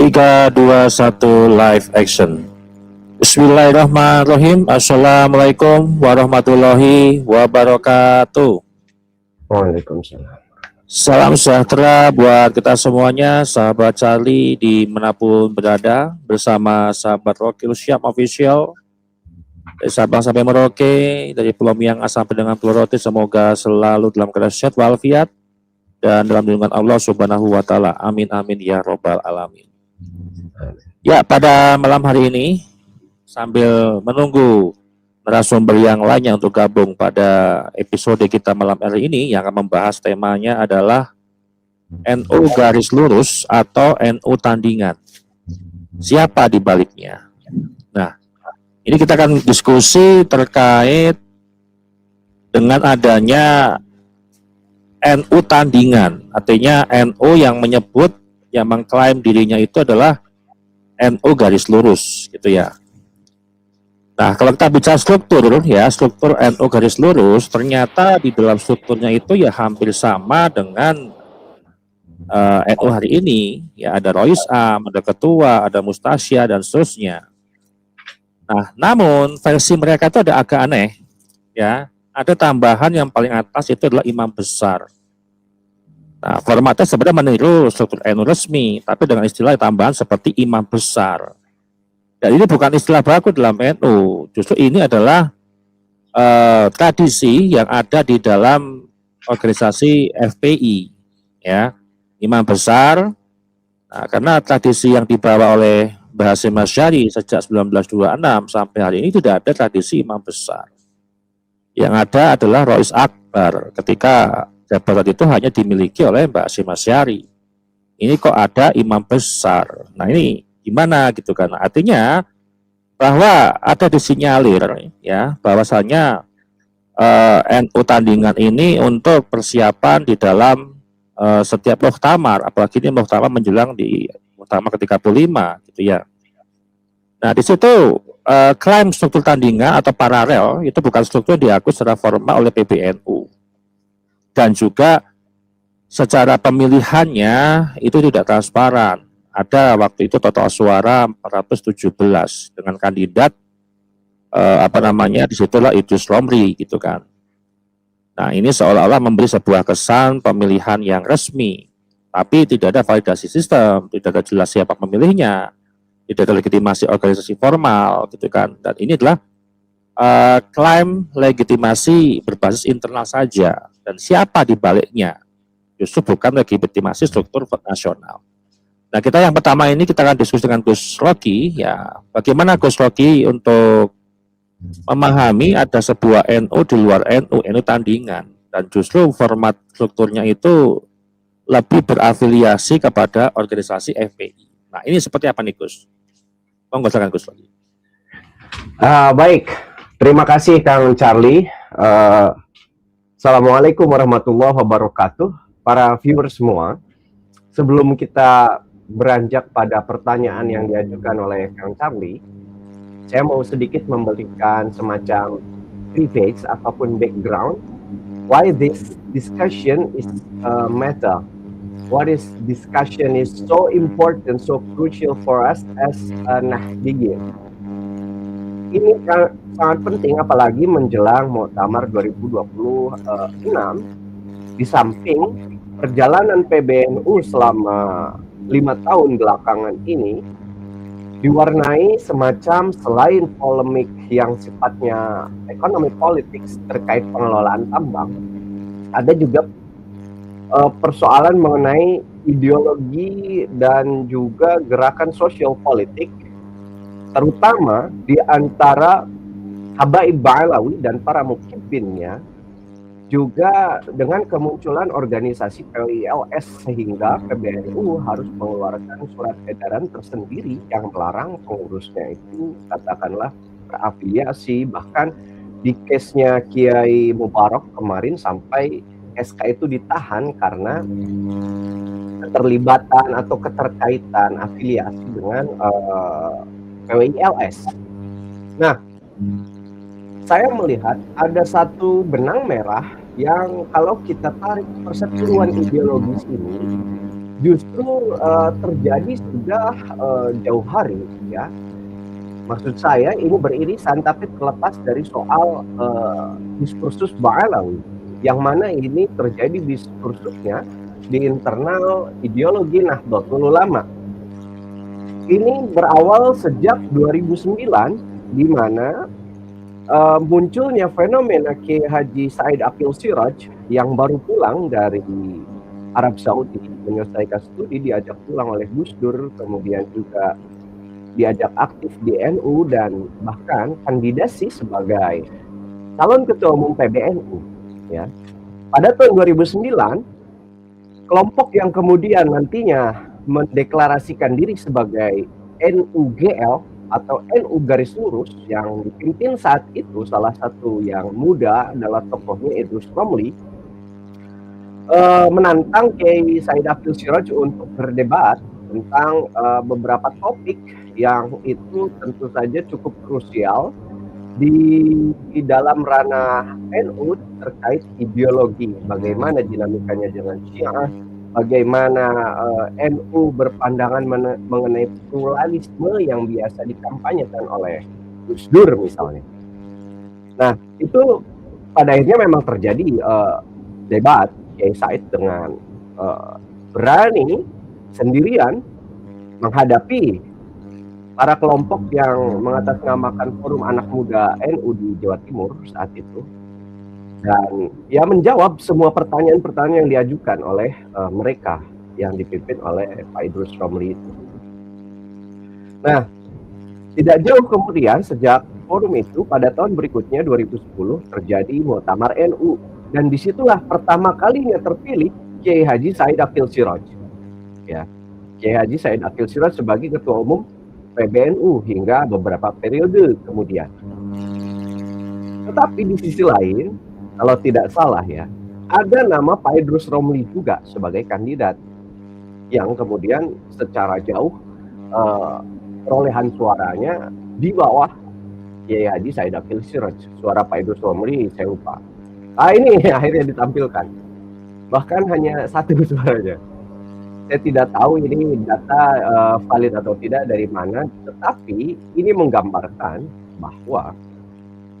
3, 2, 1, live action. Bismillahirrahmanirrahim. Assalamualaikum warahmatullahi wabarakatuh. Waalaikumsalam. Salam sejahtera buat kita semuanya, sahabat Charlie dimanapun berada, bersama sahabat Rocky Siap Official dari Sabang sampai Merauke, dari Pulau Miangas sampai dengan Pulau Rote. Semoga selalu dalam keadaan sehat walafiat dan dalam lindungan Allah Subhanahu wa Ta'ala. Amin amin ya robbal alamin. Ya, pada malam hari ini sambil menunggu narasumber yang lainnya untuk gabung pada episode kita malam hari ini yang akan membahas temanya adalah NU garis lurus atau NU tandingan. Siapa di baliknya? Nah, ini kita akan diskusi terkait dengan adanya NU tandingan, artinya NU yang menyebut, yang mengklaim dirinya itu adalah NU garis lurus, gitu ya. Nah, kalau kita bicara struktur, ya, struktur NU garis lurus, ternyata di dalam strukturnya itu ya hampir sama dengan NU hari ini. Ya, ada Rois Am, ada ketua, ada Mustasya, dan seterusnya. Nah, namun versi mereka itu ada agak aneh, ya. Ada tambahan yang paling atas itu adalah imam besar. Nah, formatnya sebenarnya meniru struktur NU resmi, tapi dengan istilah tambahan seperti imam besar. Dan ini bukan istilah baku dalam NU, justru ini adalah tradisi yang ada di dalam organisasi FPI, ya, imam besar. Nah, karena tradisi yang dibawa oleh Mbah Hasyim Asy'ari sejak 1926 sampai hari ini tidak ada tradisi imam besar. Yang ada adalah Rois Akbar, ketika jabatan itu hanya dimiliki oleh Mbah Hasyim Asy'ari. Ini kok ada imam besar. Nah, ini gimana gitu kan? Artinya bahwa ada disinyalir, ya, bahwasanya NU tandingan ini untuk persiapan di dalam setiap muktamar, apalagi ini muktamar menjelang di muktamar ke-35 gitu ya. Nah, di situ klaim struktur tandingan atau paralel itu bukan struktur diakui secara formal oleh PBNU. Dan juga secara pemilihannya itu tidak transparan. Ada waktu itu total suara 417 dengan kandidat disitulah Idrus Romli gitu kan. Nah, ini seolah-olah memberi sebuah kesan pemilihan yang resmi, tapi tidak ada validasi sistem, tidak ada jelas siapa pemilihnya, tidak ada legitimasi organisasi formal gitu kan. Dan ini adalah klaim legitimasi berbasis internal saja, dan siapa di baliknya justru bukan legitimasi struktur nasional. Nah, kita yang pertama ini kita akan diskusi dengan Gus Rocky, ya, bagaimana Gus Rocky untuk memahami ada sebuah NU di luar NU tandingan, dan justru format strukturnya itu lebih berafiliasi kepada organisasi FPI. Nah, ini seperti apa nih Gus? Monggo silakan Gus Rocky. Baik, terima kasih Kang Charlie. Assalamualaikum warahmatullahi wabarakatuh, para viewers semua. Sebelum kita beranjak pada pertanyaan yang diajukan oleh Kang Charlie, saya mau sedikit memberikan semacam privilege ataupun background why this discussion is matter, what is discussion is so important, so crucial for us as Nahdliyin. Ini sangat penting apalagi menjelang Muktamar 2026, di samping perjalanan PBNU selama 5 tahun belakangan ini diwarnai semacam, selain polemik yang sifatnya ekonomi politik terkait pengelolaan tambang, ada juga persoalan mengenai ideologi dan juga gerakan sosial politik, terutama di antara Habaib Ba'alawi dan para mukibbinnya, juga dengan kemunculan organisasi PWILS, sehingga PBNU harus mengeluarkan surat edaran tersendiri yang melarang pengurusnya itu katakanlah berafiliasi. Bahkan di case-nya Kiai Mubarak kemarin sampai SK itu ditahan karena keterlibatan atau keterkaitan afiliasi dengan PWILS. Nah, saya melihat ada satu benang merah yang kalau kita tarik perseteruan ideologis ini justru terjadi sudah jauh hari, ya. Maksud saya ini beririsan tapi terlepas dari soal diskursus Ba'alawi, yang mana ini terjadi diskursusnya di internal ideologi Nahdlatul Ulama. Ini berawal sejak 2009, di mana munculnya fenomena Kiai Haji Said Aqil Siraj yang baru pulang dari Arab Saudi menyelesaikan studi, diajak pulang oleh Gus Dur, kemudian juga diajak aktif di NU dan bahkan kandidasi sebagai calon ketua umum PBNU, ya. Pada tahun 2009, kelompok yang kemudian nantinya mendeklarasikan diri sebagai NUGL atau NU Garis Lurus yang dipimpin saat itu salah satu yang muda adalah tokohnya Idrus Romli, menantang Kiai Said Aqil Siraj untuk berdebat tentang beberapa topik yang itu tentu saja cukup krusial di dalam ranah NU terkait ideologi, bagaimana dinamikanya dengan Syiah, bagaimana NU berpandangan mengenai pluralisme yang biasa dikampanyekan oleh Gus Dur misalnya. Nah, itu pada akhirnya memang terjadi debat Kiai Said dengan berani sendirian menghadapi para kelompok yang mengatasnamakan Forum Anak Muda NU di Jawa Timur saat itu, dan ya menjawab semua pertanyaan-pertanyaan yang diajukan oleh mereka yang dipimpin oleh Pak Idrus Romli itu. Nah, tidak jauh kemudian sejak forum itu pada tahun berikutnya 2010 terjadi Muktamar NU, dan disitulah pertama kalinya terpilih Kiai Haji Said Aqil Siraj, ya. Kiai Haji Said Aqil Siraj sebagai ketua umum PBNU hingga beberapa periode kemudian. Tetapi di sisi lain, kalau tidak salah ya, ada nama Pak Idrus Romli juga sebagai kandidat yang kemudian secara jauh perolehan suaranya di bawah Kiai Haji Said Aqil Siraj. Suara Pak Idrus Romli saya lupa. Ini akhirnya ditampilkan. Bahkan hanya satu suaranya. Saya tidak tahu ini data valid atau tidak dari mana, tetapi ini menggambarkan bahwa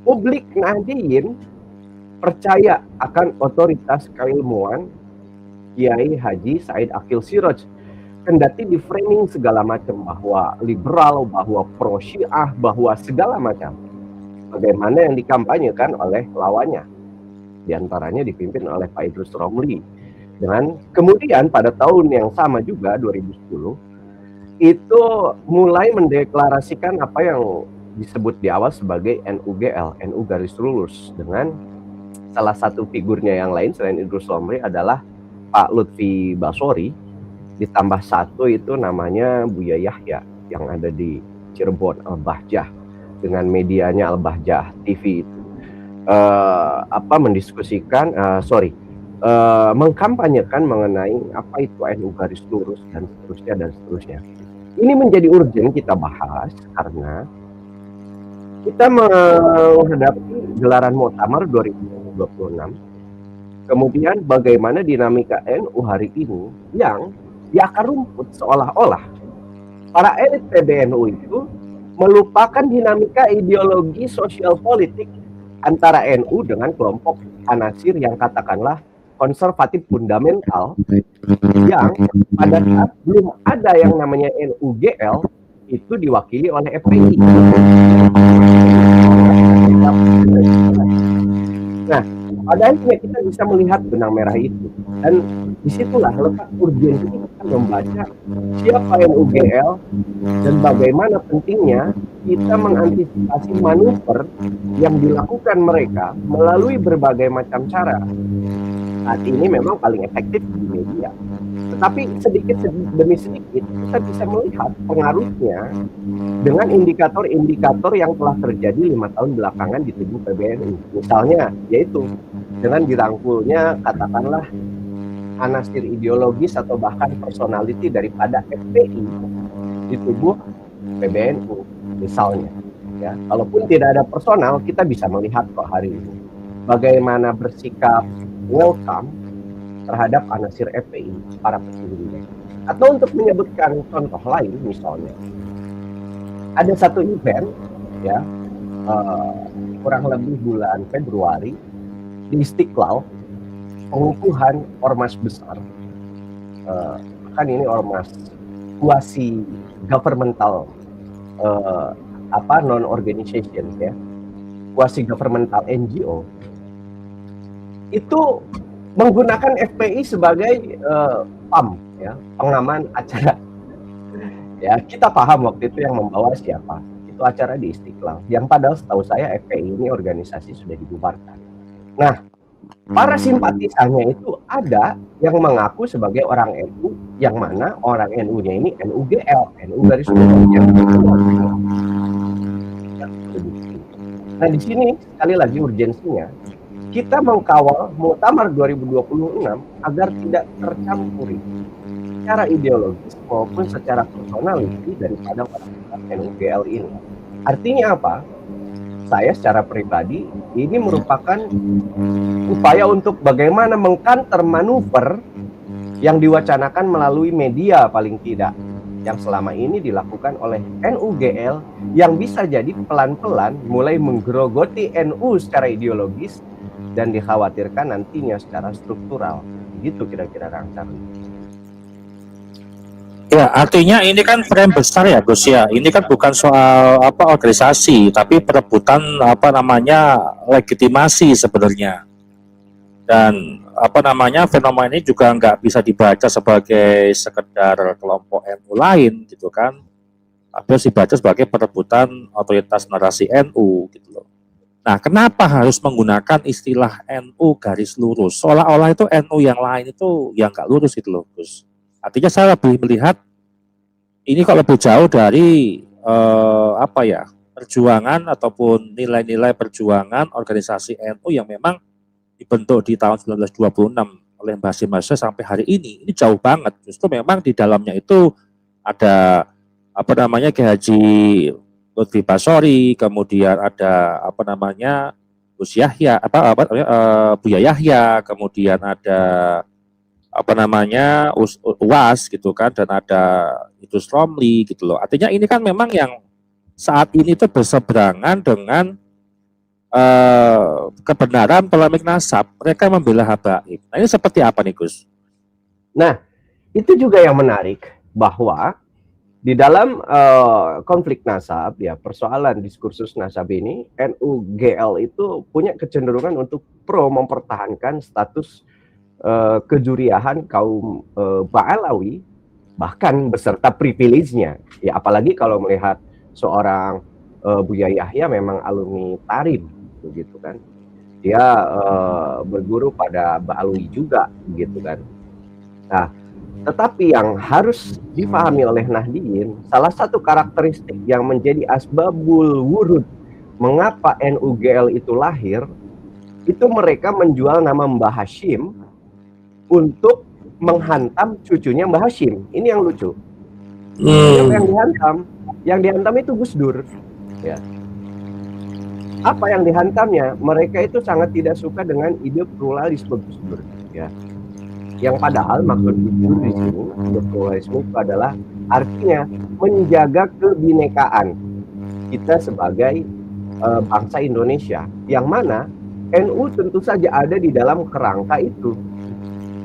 publik Nahdliyin percaya akan otoritas keilmuan Kiai Haji Said Aqil Siraj. Kendati di framing segala macam bahwa liberal, bahwa pro Syiah, bahwa segala macam. Bagaimana yang dikampanyekan oleh lawannya. Di antaranya dipimpin oleh Pak Idrus Romli. Dengan kemudian pada tahun yang sama juga 2010 itu mulai mendeklarasikan apa yang disebut di awal sebagai NUGL, NU Garis Lurus, dengan salah satu figurnya yang lain selain Idrus Romli adalah Pak Lutfi Basori, ditambah satu itu namanya Buya Yahya yang ada di Cirebon, Al-Bahjah, dengan medianya Al-Bahjah TV itu mendiskusikan mengkampanyekan mengenai apa itu NU Garis Lurus dan seterusnya. Ini menjadi urgent kita bahas karena kita menghadapi gelaran Muktamar 2026. Kemudian bagaimana dinamika NU hari ini yang di akar rumput seolah-olah para elit PBNU itu melupakan dinamika ideologi sosial politik antara NU dengan kelompok Anasir yang katakanlah konservatif fundamental, yang pada saat belum ada yang namanya NUGL itu diwakili oleh FPI. Nah, pada akhirnya kita bisa melihat benang merah itu, dan disitulah letak urgensi kita membaca siapa NUGL dan bagaimana pentingnya kita mengantisipasi manuver yang dilakukan mereka melalui berbagai macam cara. Saat ini memang paling efektif di media, tetapi sedikit demi sedikit kita bisa melihat pengaruhnya dengan indikator-indikator yang telah terjadi 5 tahun belakangan di tubuh PBNU. Misalnya, yaitu dengan dirangkulnya katakanlah anasir ideologis atau bahkan personality daripada FPI di tubuh PBNU misalnya. Ya, kalaupun tidak ada personal, kita bisa melihat kok hari ini bagaimana bersikap welcome terhadap anasir FPI, para petinggi. Atau untuk menyebutkan contoh lain, misalnya ada satu event ya, kurang lebih bulan Februari di Istiqlal, pengukuhan ormas besar, kan ini ormas quasi governmental, non organization ya, quasi governmental NGO, itu menggunakan FPI sebagai PAM ya, pengaman acara. Ya, kita paham waktu itu yang membawa siapa. Itu acara di Istiqlal. Yang padahal setahu saya FPI ini organisasi sudah dibubarkan. Nah, para simpatisannya itu ada yang mengaku sebagai orang NU, yang mana orang NU-nya ini NUGL, NU garis bawah yang Nah, di sini sekali lagi urgensinya kita mengkawal Muktamar 2026 agar tidak tercampuri secara ideologis maupun secara personality daripada orang NUGL ini. Artinya apa? Saya secara pribadi ini merupakan upaya untuk bagaimana mengkanter manuver yang diwacanakan melalui media paling tidak, yang selama ini dilakukan oleh NUGL yang bisa jadi pelan-pelan mulai menggerogoti NU secara ideologis dan dikhawatirkan nantinya secara struktural. Gitu kira-kira Kang Charlie. Ya, artinya ini kan frame besar ya, Gus ya. Ini kan bukan soal organisasi, tapi perebutan legitimasi sebenarnya. Dan fenomena ini juga nggak bisa dibaca sebagai sekedar kelompok NU lain gitu kan. Harus dibaca sebagai perebutan otoritas narasi NU gitu loh. Nah, kenapa harus menggunakan istilah NU garis lurus? Seolah-olah itu NU yang lain itu yang nggak lurus gitu loh, Gus. Artinya saya lebih melihat ini kalau lebih jauh dari perjuangan ataupun nilai-nilai perjuangan organisasi NU yang memang dibentuk di tahun 1926 oleh Mbah Hasyim Asy'ari sampai hari ini jauh banget. Justru memang di dalamnya itu ada Kiai Haji Lutfi Basori, kemudian ada Gus Yahya, Buya Yahya, kemudian ada UAS gitu kan, dan ada Idrus Romli gitu loh. Artinya ini kan memang yang saat ini itu berseberangan dengan kebenaran polemik nasab. Mereka membela habaib. Nah, ini seperti apa nih, Gus? Nah, itu juga yang menarik bahwa di dalam konflik nasab ya, persoalan diskursus nasab ini, NUGL itu punya kecenderungan untuk pro mempertahankan status kejuriahan kaum Ba'alawi, bahkan beserta privilege-nya. Ya, apalagi kalau melihat seorang Buya Yahya memang alumni Tarim, begitu kan. Dia berguru pada Ba'alawi juga, begitu kan. Nah, tetapi yang harus dipahami oleh Nahdliyin, salah satu karakteristik yang menjadi asbabul wurud mengapa NUGL itu lahir, itu mereka menjual nama Mbah Hasyim untuk menghantam cucunya Mbah Hasyim. Ini yang lucu. Yang dihantam itu Gus Dur. Ya. Apa yang dihantamnya? Mereka itu sangat tidak suka dengan ide pluralisme Gus Dur. Ya. Yang padahal maksud Gus Dur di sini, ide pluralisme itu adalah artinya menjaga kebinekaan kita sebagai bangsa Indonesia. Yang mana NU tentu saja ada di dalam kerangka itu.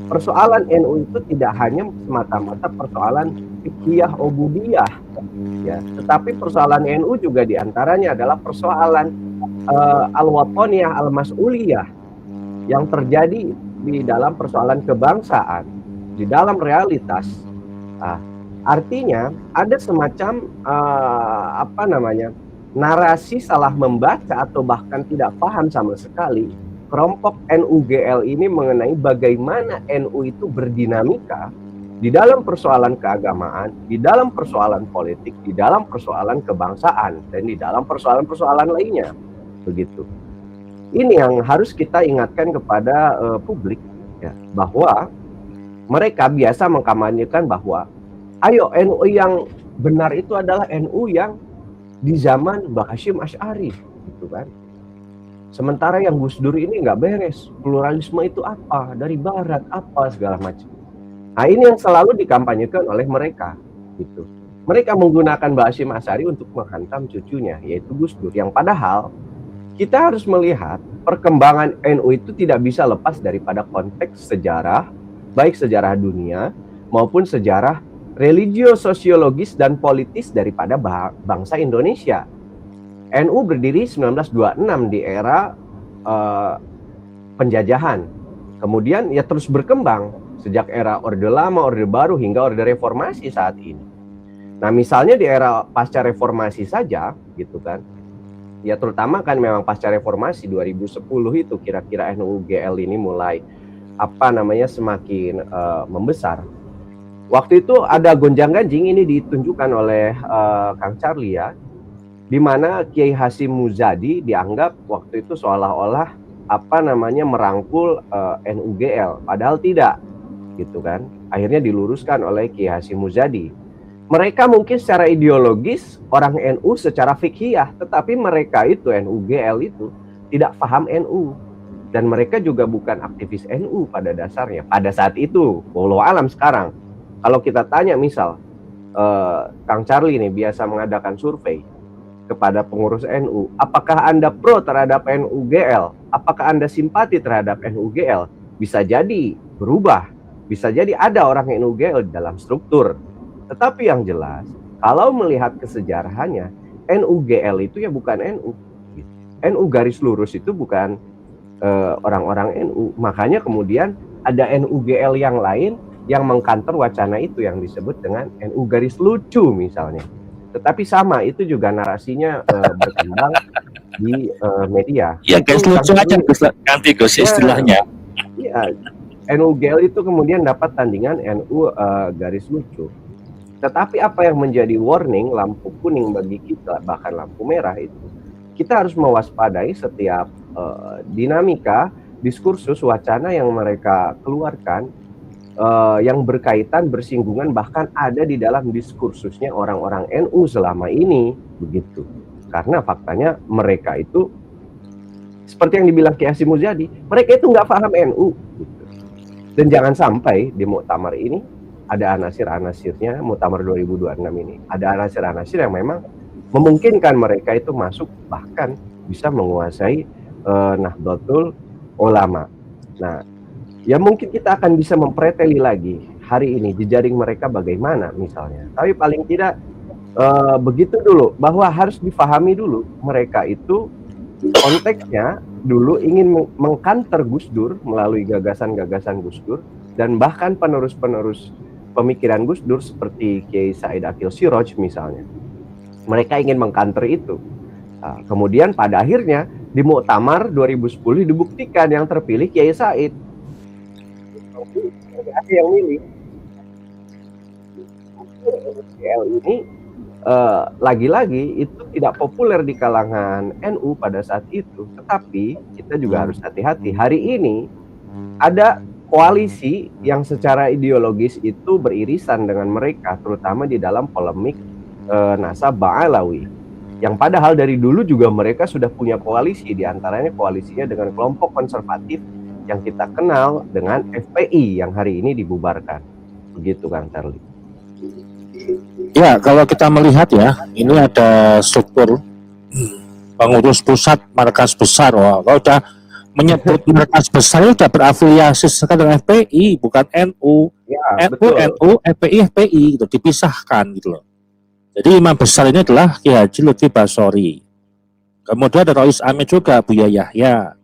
Persoalan NU itu tidak hanya semata-mata persoalan fikih ubudiyah, ya, tetapi persoalan NU juga diantaranya adalah persoalan al-wataniyah, al-mas'uliyah yang terjadi di dalam persoalan kebangsaan, di dalam realitas. Artinya ada semacam narasi salah membaca atau bahkan tidak paham sama sekali kelompok NUGL ini mengenai bagaimana NU itu berdinamika di dalam persoalan keagamaan, di dalam persoalan politik, di dalam persoalan kebangsaan, dan di dalam persoalan-persoalan lainnya. Begitu. Ini yang harus kita ingatkan kepada publik, ya, bahwa mereka biasa mengkampanyekan bahwa ayo NU yang benar itu adalah NU yang di zaman Mbah Hasyim Asy'ari, gitu kan. Sementara yang Gus Dur ini nggak beres, pluralisme itu apa, dari barat, apa segala macam. Nah, ini yang selalu dikampanyekan oleh mereka, gitu. Mereka menggunakan Mbak Hasyim Asy'ari untuk menghantam cucunya, yaitu Gus Dur. Yang padahal kita harus melihat perkembangan NU itu tidak bisa lepas daripada konteks sejarah, baik sejarah dunia maupun sejarah religio-sosiologis dan politis daripada bangsa Indonesia. NU berdiri 1926 di era penjajahan. Kemudian ya terus berkembang sejak era Orde Lama, Orde Baru, hingga Orde Reformasi saat ini. Nah, misalnya di era pasca reformasi saja, gitu kan, ya terutama kan memang pasca reformasi 2010 itu kira-kira NUGL ini mulai semakin membesar. Waktu itu ada gonjang-ganjing, ini ditunjukkan oleh Kang Charlie ya, di mana Kiai Hasyim Muzadi dianggap waktu itu seolah-olah merangkul NUGL, padahal tidak, gitu kan. Akhirnya diluruskan oleh Kiai Hasyim Muzadi. Mereka mungkin secara ideologis orang NU secara fikih, tetapi mereka itu NUGL itu tidak paham NU, dan mereka juga bukan aktivis NU pada dasarnya pada saat itu. Wallahu alam sekarang. Kalau kita tanya misal Kang Charlie ini biasa mengadakan survei kepada pengurus NU, apakah Anda pro terhadap NUGL? Apakah Anda simpati terhadap NUGL? Bisa jadi berubah, bisa jadi ada orang NUGL dalam struktur. Tetapi yang jelas, kalau melihat kesejarahannya, NUGL itu ya bukan NU. NU garis lurus itu bukan orang-orang NU. Makanya kemudian ada NUGL yang lain yang mengkantor wacana itu yang disebut dengan NU garis lucu misalnya. Tetapi sama, itu juga narasinya berkembang di media. Ya guys, lucu aja ganti Gus istilahnya. Iya, NUGL itu kemudian dapat tandingan NU garis lucu. Tetapi apa yang menjadi warning, lampu kuning bagi kita, bahkan lampu merah itu, kita harus mewaspadai setiap dinamika, diskursus, wacana yang mereka keluarkan, yang berkaitan, bersinggungan, bahkan ada di dalam diskursusnya orang-orang NU selama ini, begitu. Karena faktanya mereka itu, seperti yang dibilang Kiai Hasyim Muzadi, mereka itu nggak paham NU. Gitu. Dan jangan sampai di muktamar ini, ada anasir-anasirnya, muktamar 2026 ini, ada anasir-anasir yang memang memungkinkan mereka itu masuk, bahkan bisa menguasai Nahdlatul Ulama. Nah, ya mungkin kita akan bisa mempreteli lagi hari ini jejaring mereka bagaimana misalnya. Tapi paling tidak begitu dulu, bahwa harus difahami dulu mereka itu konteksnya dulu ingin mengkanter Gus Dur melalui gagasan-gagasan Gus Dur, dan bahkan penerus-penerus pemikiran Gus Dur seperti Kiai Said Akil Siroj misalnya. Mereka ingin mengkanter itu. Nah, kemudian pada akhirnya di Muktamar 2010 dibuktikan yang terpilih Kiai Said. Ada yang milih. ini lagi-lagi itu tidak populer di kalangan NU pada saat itu. Tetapi kita juga harus hati-hati. Hari ini ada koalisi yang secara ideologis itu beririsan dengan mereka, terutama di dalam polemik Nasab Ba'alawi, yang padahal dari dulu juga mereka sudah punya koalisi, diantaranya koalisinya dengan kelompok konservatif yang kita kenal dengan FPI yang hari ini dibubarkan. Begitu Kang Charlie. Ya, kalau kita melihat ya, ini ada struktur pengurus pusat markas besar. Wah, kalau udah menyebut markas besar itu sudah berafiliasi dengan FPI, bukan NU. Ya, NU, betul. NU, FPI, FPI gitu, dipisahkan gitu loh. Jadi imam besar ini adalah Kiai Haji Lutfi Basori. Kemudian ada Rois Amin juga, Buya Yahya.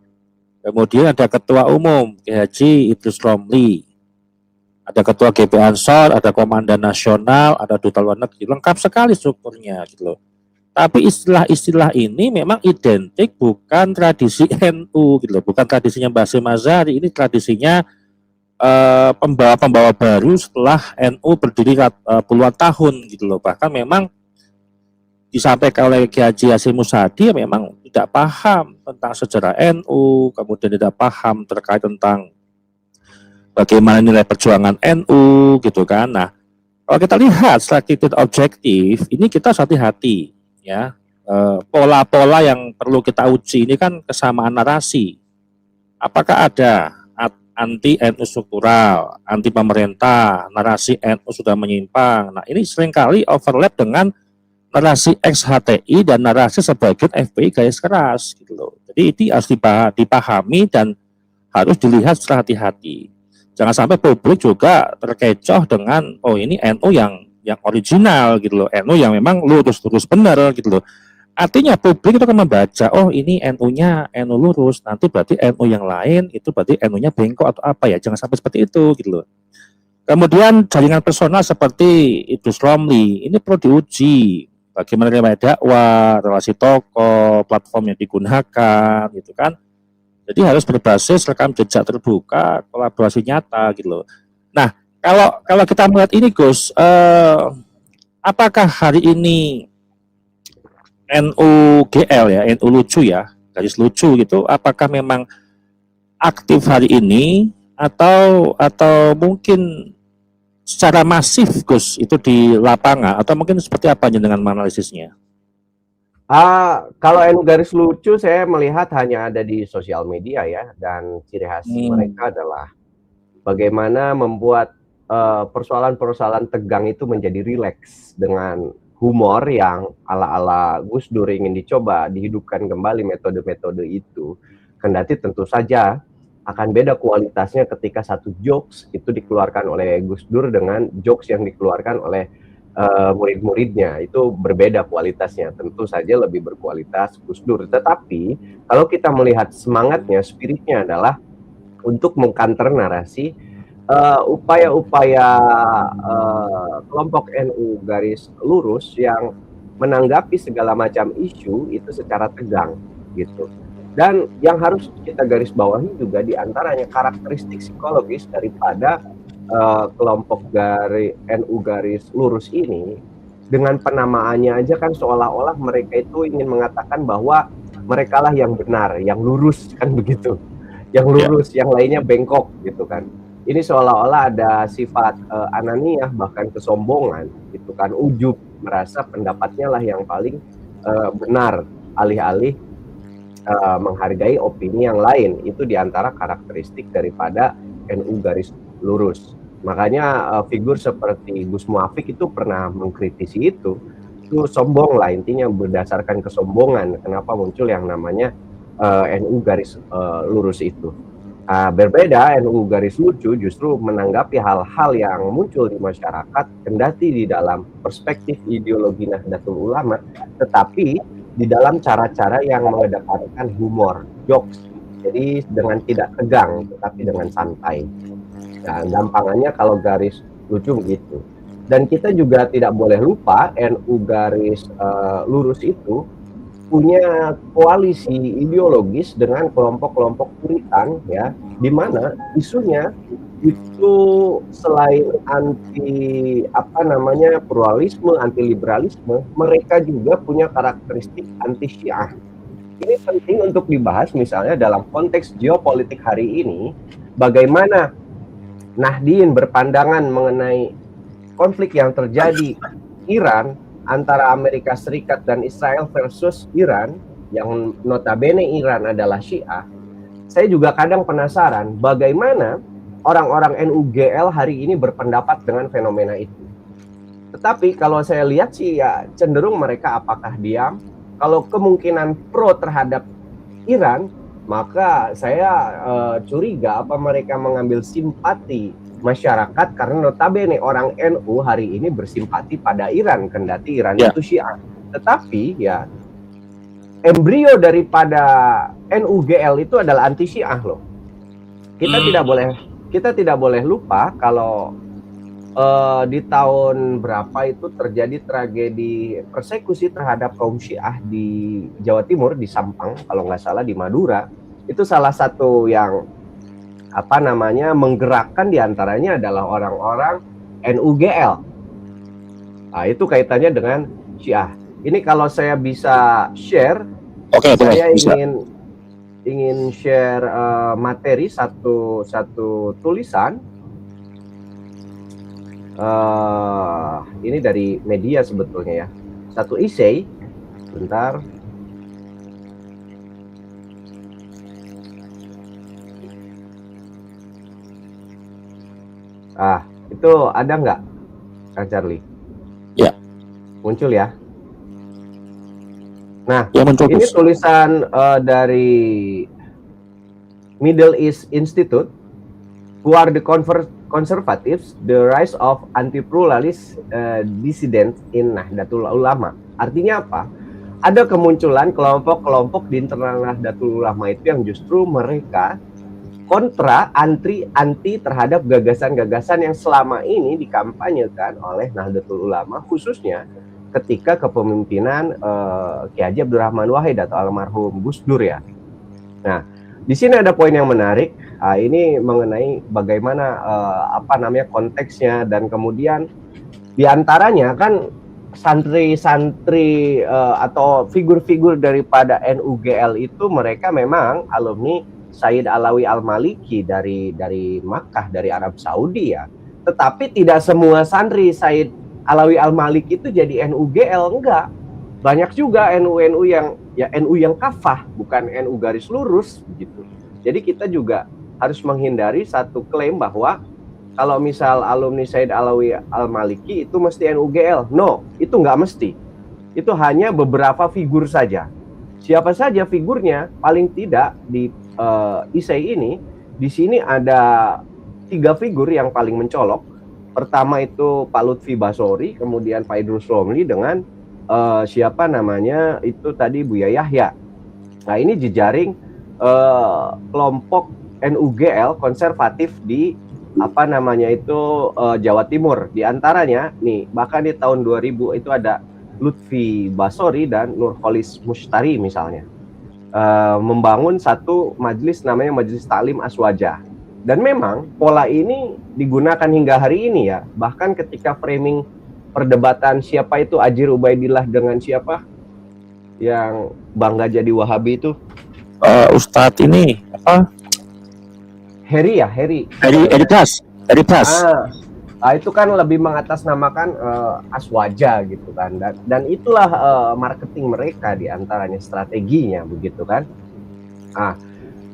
Kemudian ada Ketua Umum Kiai Haji Idrus Romli. Ada Ketua GP Ansor, ada Komandan Nasional, ada Duta Luar Negeri. Lengkap sekali strukturnya gitu loh. Tapi istilah-istilah ini memang identik, bukan tradisi NU gitu loh, bukan tradisinya Mbah Hasyim Asy'ari, ini tradisinya pembawa-pembawa baru setelah NU berdiri puluhan tahun gitu loh. Bahkan memang disampaikan oleh Kiai Haji Hasyim Muzadi memang tidak paham tentang sejarah NU, kemudian tidak paham terkait tentang bagaimana nilai perjuangan NU gitu kan. Nah, kalau kita lihat secara kritis objektif, ini kita harus hati-hati ya. Pola-pola yang perlu kita uji ini kan kesamaan narasi. Apakah anti NU struktural, anti pemerintah, narasi NU sudah menyimpang. Nah, ini seringkali overlap dengan narasi ex-HTI dan narasi sebagian FPI garis keras gitu loh. Jadi itu harus dipahami dan harus dilihat secara hati-hati. Jangan sampai publik juga terkecoh dengan ini NU yang original gitu loh, NU yang memang lurus-lurus benar gitu loh. Artinya publik itu akan membaca, ini NU-nya NU lurus, nanti berarti NU yang lain itu berarti NU-nya bengkok atau apa ya, jangan sampai seperti itu gitu loh. Kemudian jaringan personal seperti Idrus Romli, ini perlu diuji, bagaimana riwayat dakwah, relasi tokoh, platform yang digunakan gitu kan. Jadi harus berbasis rekam jejak terbuka, kolaborasi nyata gitu loh. Nah, kalau kita melihat ini Gus, apakah hari ini NU GL ya, NU lucu ya, garis lucu gitu, apakah memang aktif hari ini atau mungkin secara masif Gus itu di lapangan atau mungkin seperti apa dengan analisisnya? Kalau NU garis lucu saya melihat hanya ada di sosial media ya, dan ciri khas mereka adalah bagaimana membuat persoalan-persoalan tegang itu menjadi rileks dengan humor yang ala-ala Gus Dur ingin dicoba dihidupkan kembali metode-metode itu. Kendati tentu saja akan beda kualitasnya ketika satu jokes itu dikeluarkan oleh Gus Dur dengan jokes yang dikeluarkan oleh murid-muridnya, itu berbeda kualitasnya, tentu saja lebih berkualitas Gus Dur. Tetapi kalau kita melihat semangatnya, spiritnya adalah untuk mengcounter narasi upaya-upaya kelompok NU garis lurus yang menanggapi segala macam isu itu secara tegang gitu. Dan yang harus kita garis bawahi juga diantaranya karakteristik psikologis daripada kelompok NU garis lurus ini, dengan penamaannya aja kan seolah-olah mereka itu ingin mengatakan bahwa mereka lah yang benar, yang lurus kan begitu, yang lurus, yang lainnya bengkok gitu kan. Ini seolah-olah ada sifat ananiah, bahkan kesombongan gitu kan, ujub, merasa pendapatnya lah yang paling benar, alih-alih menghargai opini yang lain. Itu diantara karakteristik daripada NU garis lurus. Makanya figur seperti Gus Muafik itu pernah mengkritisi itu sombong lah, intinya berdasarkan kesombongan kenapa muncul yang namanya NU garis lurus itu. Berbeda NU garis lucu justru menanggapi hal-hal yang muncul di masyarakat kendati di dalam perspektif ideologi Nahdlatul Ulama, tetapi di dalam cara-cara yang mengedepankan humor, jokes, jadi dengan tidak tegang tetapi dengan santai. Nah, gampangannya kalau garis lucu begitu. Dan kita juga tidak boleh lupa NU garis lurus itu punya koalisi ideologis dengan kelompok-kelompok Puritan ya, di mana isunya itu selain anti pluralisme, anti liberalisme, mereka juga punya karakteristik anti Syiah. Ini penting untuk dibahas misalnya dalam konteks geopolitik hari ini, bagaimana Nahdien berpandangan mengenai konflik yang terjadi Iran antara Amerika Serikat dan Israel versus Iran, yang notabene Iran adalah Syiah. Saya juga kadang penasaran bagaimana orang-orang NUGL hari ini berpendapat dengan fenomena itu. Tetapi kalau saya lihat sih ya cenderung mereka apakah diam. Kalau kemungkinan pro terhadap Iran, maka saya curiga apa mereka mengambil simpati masyarakat, karena notabene orang NU hari ini bersimpati pada Iran, kendati Iran itu Syiah. Tetapi ya embrio daripada NUGL itu adalah anti Syiah loh. Kita tidak boleh lupa kalau di tahun berapa itu terjadi tragedi persekusi terhadap kaum Syiah di Jawa Timur, di Sampang kalau nggak salah, di Madura. Itu salah satu yang menggerakkan diantaranya adalah orang-orang NUGL. Nah, itu kaitannya dengan Syiah. Ini kalau saya bisa share, saya ingin share materi satu tulisan. Ini dari media sebetulnya ya, satu essay. Bentar. Itu ada nggak, Kang Charlie? Ya. Muncul ya. Nah, Ya, muncul, ini Gus. tulisan dari Middle East Institute, who are the conservatives, the rise of anti-pluralist dissident in Nahdlatul Ulama. Artinya apa? Ada kemunculan kelompok-kelompok di internal Nahdlatul Ulama itu yang justru mereka kontra, anti terhadap gagasan-gagasan yang selama ini dikampanyekan oleh Nahdlatul Ulama, khususnya ketika kepemimpinan Ki Haji Abdul Rahman Wahid atau almarhum Gus Dur ya. Nah, di sini ada poin yang menarik. Ini mengenai bagaimana konteksnya, dan kemudian diantaranya kan santri-santri atau figur-figur daripada NUGL itu mereka memang alumni Sayyid Alawi Al-Maliki dari Makkah, dari Arab Saudi ya. Tetapi tidak semua santri Sayyid Alawi Al-Maliki itu jadi NUGL, enggak. Banyak juga NU yang kafah, bukan NU garis lurus begitu. Jadi kita juga harus menghindari satu klaim bahwa kalau misal alumni Sayyid Alawi Al-Maliki itu mesti NUGL. No, itu nggak mesti. Itu hanya beberapa figur saja. Siapa saja figurnya? Paling tidak di ISEI ini, di sini ada 3 figur yang paling mencolok. Pertama itu Pak Lutfi Basori, kemudian Pak Idrus Romli dengan siapa namanya itu tadi Buya Yahya. Nah, ini jejaring kelompok NUGL konservatif di Jawa Timur. Di antaranya nih, bahkan di tahun 2000 itu ada Lutfi Basori dan Nurholis Mustari misalnya membangun satu majelis namanya Majelis Taklim Aswaja. Dan memang pola ini digunakan hingga hari ini ya. Bahkan ketika framing perdebatan siapa itu Ajir Ubaidillah dengan siapa yang bangga jadi Wahabi itu, Ustadz ini apa? Heri Pras. Itu kan lebih mengatasnamakan Aswaja gitu kan, dan itulah marketing mereka, diantaranya strateginya begitu kan.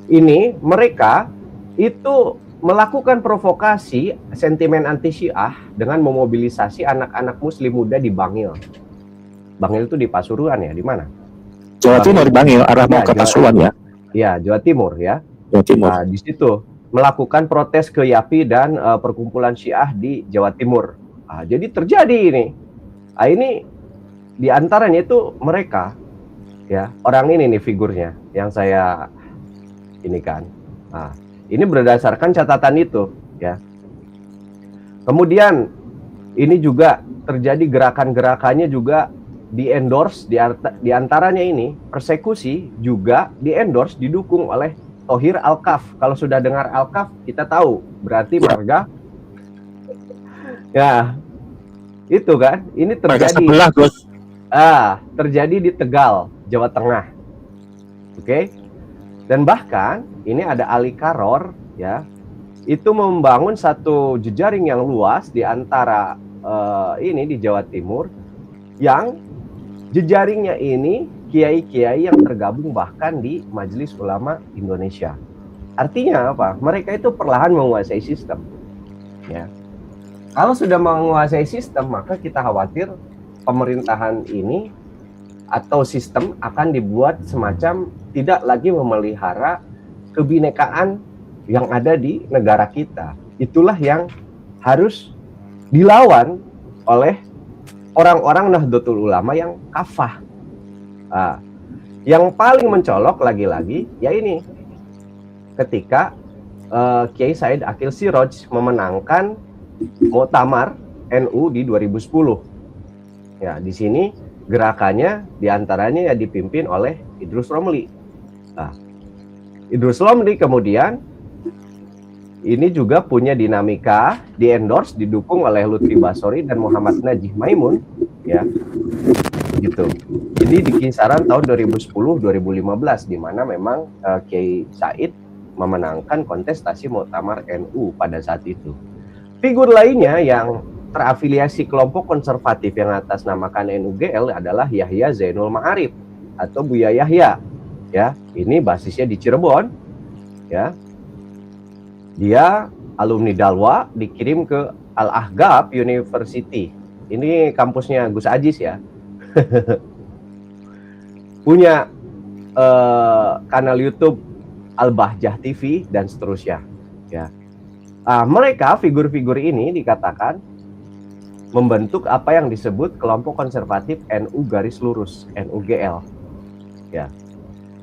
Ini mereka itu melakukan provokasi sentimen anti Syiah dengan memobilisasi anak-anak Muslim muda di Bangil. Bangil itu di Pasuruan ya, di mana? Jawa Timur, Bangil, arah mau ke Pasuruan ya. Ya, Jawa Timur ya. Jawa Timur. Di situ melakukan protes ke YAPI dan perkumpulan Syiah di Jawa Timur. Jadi terjadi ini. Ini diantaranya itu mereka, ya, orang ini nih figurnya yang saya ini kan. Ini berdasarkan catatan itu, ya. Kemudian ini juga terjadi gerakan-gerakannya juga di-endorse, diantaranya ini persekusi juga di-endorse, didukung oleh Thohir Al-Kaf. Kalau sudah dengar Al-Kaf, kita tahu berarti marga. Ya, itu kan. Ini terjadi. Sebelah, Gus. Terjadi di Tegal, Jawa Tengah. Oke. Dan bahkan ini ada Ali Karor, ya. Itu membangun satu jejaring yang luas di antara ini di Jawa Timur, yang jejaringnya ini kiai-kiai yang tergabung bahkan di Majelis Ulama Indonesia. Artinya apa? Mereka itu perlahan menguasai sistem. Ya. Kalau sudah menguasai sistem, maka kita khawatir pemerintahan ini atau sistem akan dibuat semacam tidak lagi memelihara kebinekaan yang ada di negara kita. Itulah yang harus dilawan oleh orang-orang Nahdlatul Ulama yang kafah. Yang paling mencolok lagi-lagi ya ini ketika Kiai Said Akil Siroj memenangkan Muktamar NU di 2010. Ya, di sini gerakannya diantaranya ya dipimpin oleh Idrus Romli. Idrus Romli kemudian ini juga punya dinamika, di-endorse, didukung oleh Lutfi Basori dan Muhammad Najih Maimun, ya, gitu. Jadi di kisaran tahun 2010-2015, di mana memang Kiai Said memenangkan kontestasi Muktamar NU pada saat itu. Figur lainnya yang terafiliasi kelompok konservatif yang atas namakan NUGL adalah Yahya Zainul Ma'arif atau Buya Yahya. Ya, ini basisnya di Cirebon, ya. Dia alumni Dalwa dikirim ke Al-Ahqaf University. Ini kampusnya Gus Ajis ya. Punya kanal YouTube Al-Bahjah TV dan seterusnya. Ya. Mereka figur-figur ini dikatakan membentuk apa yang disebut kelompok konservatif NU garis lurus, NUGL. Ya.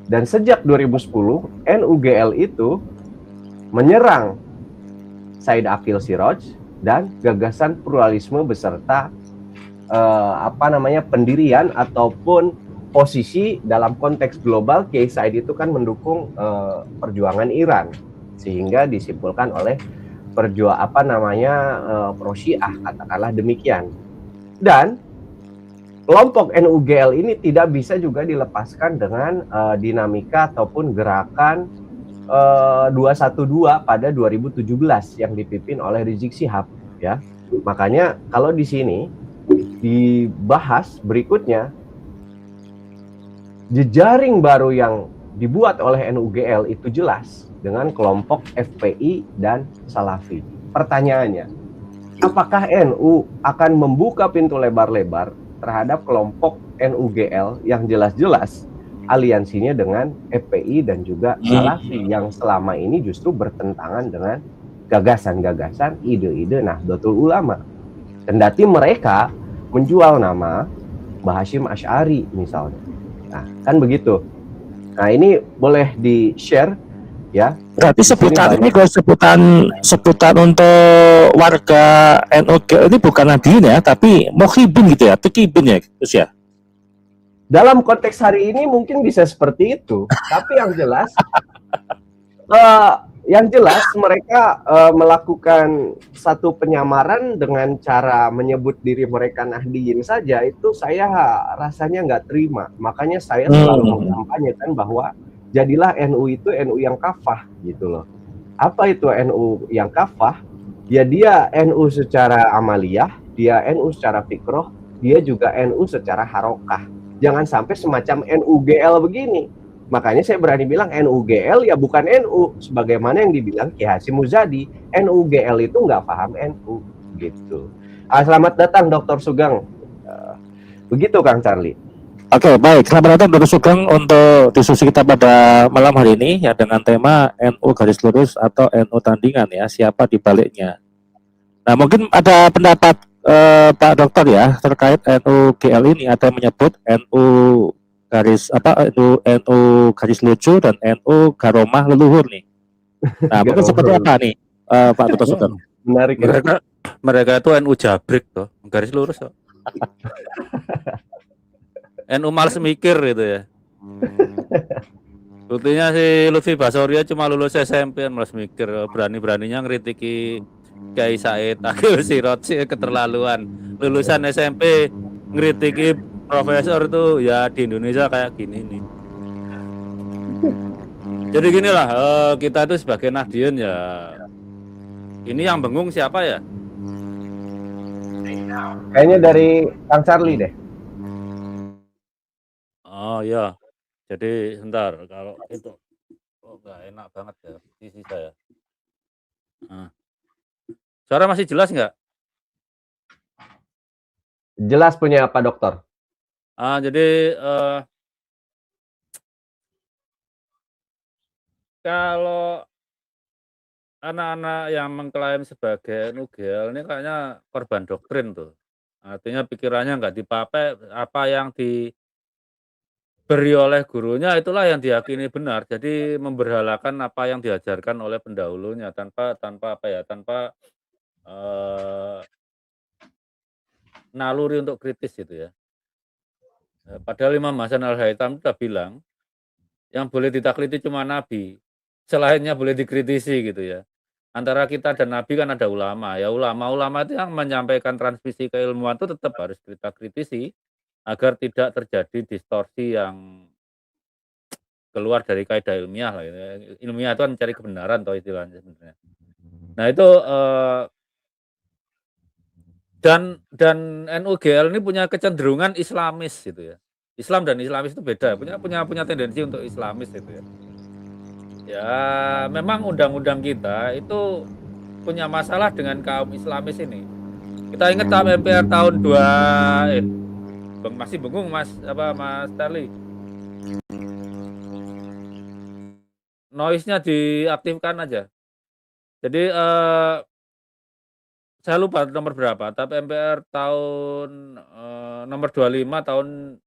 Dan sejak 2010 NUGL itu menyerang Said Aqil Siraj dan gagasan pluralisme beserta pendirian ataupun posisi dalam konteks global. Kiai Said itu kan mendukung perjuangan Iran, sehingga disimpulkan oleh pro Syiah, katakanlah demikian. Dan kelompok NUGL ini tidak bisa juga dilepaskan dengan dinamika ataupun gerakan 212 pada 2017 yang dipimpin oleh Rizik Syihab, ya. Makanya kalau di sini dibahas berikutnya, jejaring baru yang dibuat oleh NUGL itu jelas dengan kelompok FPI dan Salafi. Pertanyaannya, apakah NU akan membuka pintu lebar-lebar terhadap kelompok NUGL yang jelas-jelas aliansinya dengan FPI dan juga Salafi yang selama ini justru bertentangan dengan gagasan-gagasan, ide-ide Nahdlatul Ulama. Kendati mereka menjual nama Mbah Hasyim Asy'ari misalnya. Nah, kan begitu. Nah, ini boleh di-share ya. Berarti sebutan ini kalau sebutan untuk warga NUGL ini bukan Nahdien ya, tapi Muhibin gitu ya, Tikibin ya, terus ya. Dalam konteks hari ini mungkin bisa seperti itu, tapi yang jelas mereka melakukan satu penyamaran dengan cara menyebut diri mereka Nahdien saja, itu saya rasanya nggak terima. Makanya saya selalu mengkampanyekan bahwa jadilah NU itu NU yang kafah gitu loh. Apa itu NU yang kafah? Ya dia NU secara amaliyah, dia NU secara fikroh, dia juga NU secara harokah. Jangan sampai semacam NUGL begini. Makanya saya berani bilang NUGL ya bukan NU, sebagaimana yang dibilang Ki Hasyim Muzadi. NUGL itu nggak paham NU gitu. Selamat datang Dr. Sugeng. Begitu Kang Charlie. Oke, baik. Selamat datang Dr. Sugeng untuk diskusi kita pada malam hari ini ya dengan tema NU garis lurus atau NU tandingan ya, siapa di baliknya. Nah, mungkin ada pendapat Pak Dokter ya terkait NUGL ini. Ada yang menyebut NU garis lucu dan NU garomah leluhur nih. Nah, mungkin seperti apa nih Pak Dr. Sugeng? Menarik. Mereka itu NU jabrik tuh, garis lurus tuh. NU males mikir gitu ya. Buktinya si Lutfi Basoria cuma lulus SMP males mikir, berani-beraninya ngritiki Kiai Said Aqil Siraj sih keterlaluan. Lulusan SMP ngritiki profesor itu ya di Indonesia kayak gini nih. Jadi ginilah, kita itu sebagai Nahdien ya. Ini yang bengung siapa ya? Kayaknya dari Kang Charlie deh. Oh ya, jadi sebentar kalau itu, nggak enak banget ya sisi saya. Suara masih jelas nggak? Jelas punya apa Dokter? Jadi kalau anak-anak yang mengklaim sebagai NUGL ini kayaknya korban doktrin tuh. Artinya pikirannya nggak dipakai, apa yang diberi oleh gurunya itulah yang diyakini benar. Jadi memberhalakan apa yang diajarkan oleh pendahulunya tanpa naluri untuk kritis gitu ya. Padahal Imam Hasan Al-Haytham sudah bilang yang boleh ditakliti cuma Nabi, selainnya boleh dikritisi gitu ya. Antara kita dan Nabi kan ada ulama ya, ulama itu yang menyampaikan transmisi keilmuan itu tetap harus kita kritisi agar tidak terjadi distorsi yang keluar dari kaidah ilmiah lah gitu. Ilmiah itu kan mencari kebenaran toh istilahnya sebenarnya. Nah itu dan NUGL ini punya kecenderungan Islamis gitu ya. Islam dan Islamis itu beda, punya tendensi untuk Islamis gitu ya. Ya memang undang-undang kita itu punya masalah dengan kaum Islamis ini. Kita ingat tap MPR tahun masih bingung Mas Sterling. Noise-nya diaktifkan aja. Jadi saya lupa nomor berapa, tapi MPR tahun nomor 25 tahun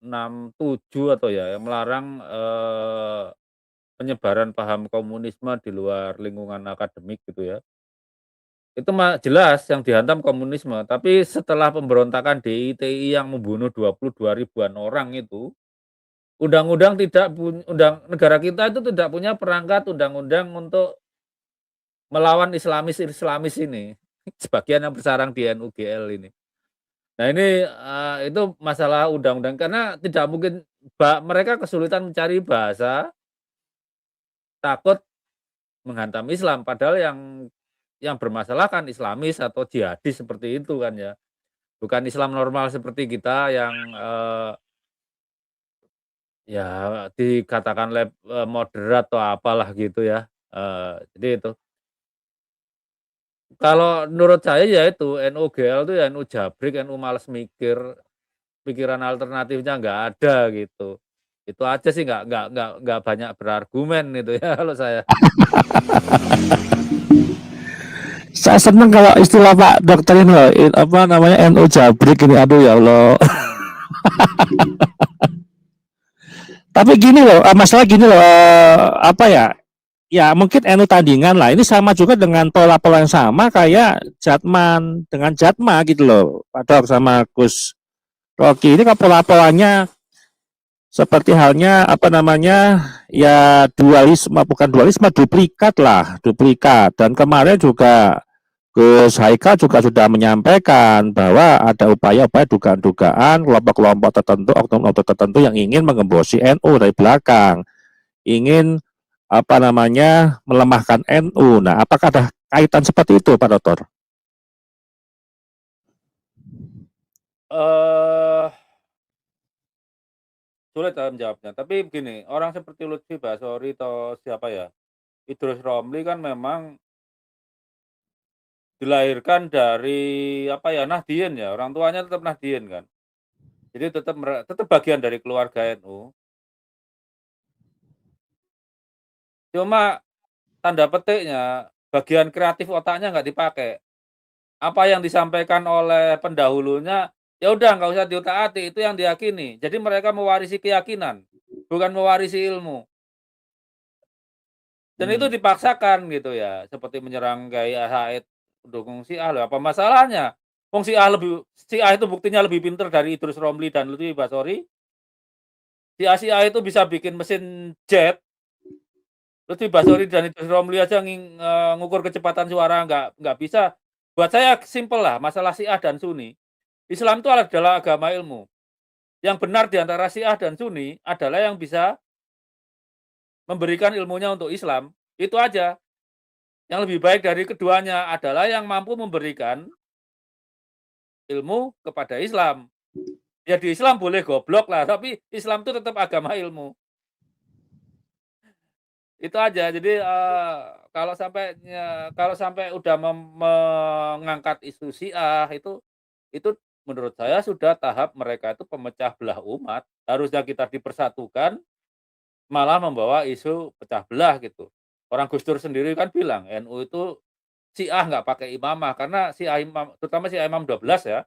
67 atau ya, yang melarang penyebaran paham komunisme di luar lingkungan akademik gitu ya. Itu jelas yang dihantam komunisme, tapi setelah pemberontakan DITI yang membunuh 22 ribuan orang itu, undang-undang negara kita itu tidak punya perangkat undang-undang untuk melawan Islamis ini. Sebagian yang bersarang di NUGL ini. Nah ini, itu masalah undang-undang karena tidak mungkin mereka kesulitan mencari bahasa, takut menghantam Islam, padahal yang bermasalah kan Islamis atau jihadis seperti itu kan ya. Bukan Islam normal seperti kita yang, ya dikatakan moderat atau apalah gitu ya, jadi itu. Kalau menurut saya ya itu NUGL itu ya NU jabrik, NU males mikir, pikiran alternatifnya nggak ada gitu. Itu aja sih nggak banyak berargumen itu ya kalau saya. Saya seneng kalau istilah Pak Dokter ini loh, apa namanya NU jabrik ini, aduh ya Allah. Tapi gini loh, masalah gini loh, apa ya? Ya mungkin NU tandingan lah. Ini sama juga dengan pola-pola yang sama kayak Jatman dengan Jatma gitu loh, Pak Dok sama Gus Rocky. Ini kan pola-polanya seperti halnya apa namanya ya dualisme, bukan dualisme, duplikat lah, duplikat. Dan kemarin juga Gus Haikal juga sudah menyampaikan bahwa ada upaya-upaya dugaan-dugaan kelompok-kelompok tertentu, oknum-oknum tertentu yang ingin mengembosi NU dari belakang, ingin apa namanya melemahkan NU. Nah, apakah ada kaitan seperti itu, Pak Dokter? Sulit dalam menjawabnya. Tapi begini, orang seperti Lutfi Basori atau siapa ya, Idrus Romli kan memang dilahirkan dari apa ya, Nahdien ya, orang tuanya tetap Nahdien kan. Jadi tetap bagian dari keluarga NU. Cuma tanda petiknya, bagian kreatif otaknya nggak dipakai. Apa yang disampaikan oleh pendahulunya, ya udah nggak usah diutak-atik, itu yang diyakini. Jadi mereka mewarisi keyakinan, bukan mewarisi ilmu. Dan itu dipaksakan gitu ya, seperti menyerang Kiai Said pendukung Syiah, loh apa masalahnya? Wong Syiah itu buktinya lebih pintar dari Idrus Romli dan Lutfi Basori. Syiah itu bisa bikin mesin jet, Lutfi Basori dan Idrus Romli aja ngukur kecepatan suara nggak bisa. Buat saya simpel lah, masalah Syiah dan Sunni. Islam itu adalah agama ilmu. Yang benar di antara Syiah dan Sunni adalah yang bisa memberikan ilmunya untuk Islam, itu aja. Yang lebih baik dari keduanya adalah yang mampu memberikan ilmu kepada Islam. Ya di Islam boleh goblok lah, tapi Islam itu tetap agama ilmu. Itu aja. Jadi kalau sampai udah mengangkat isu Syiah itu menurut saya sudah tahap mereka itu pemecah belah umat. Harusnya kita dipersatukan, malah membawa isu pecah belah gitu. Orang Gus Dur sendiri kan bilang NU itu Syiah nggak pakai imamah karena terutama Syiah Imam 12 ya.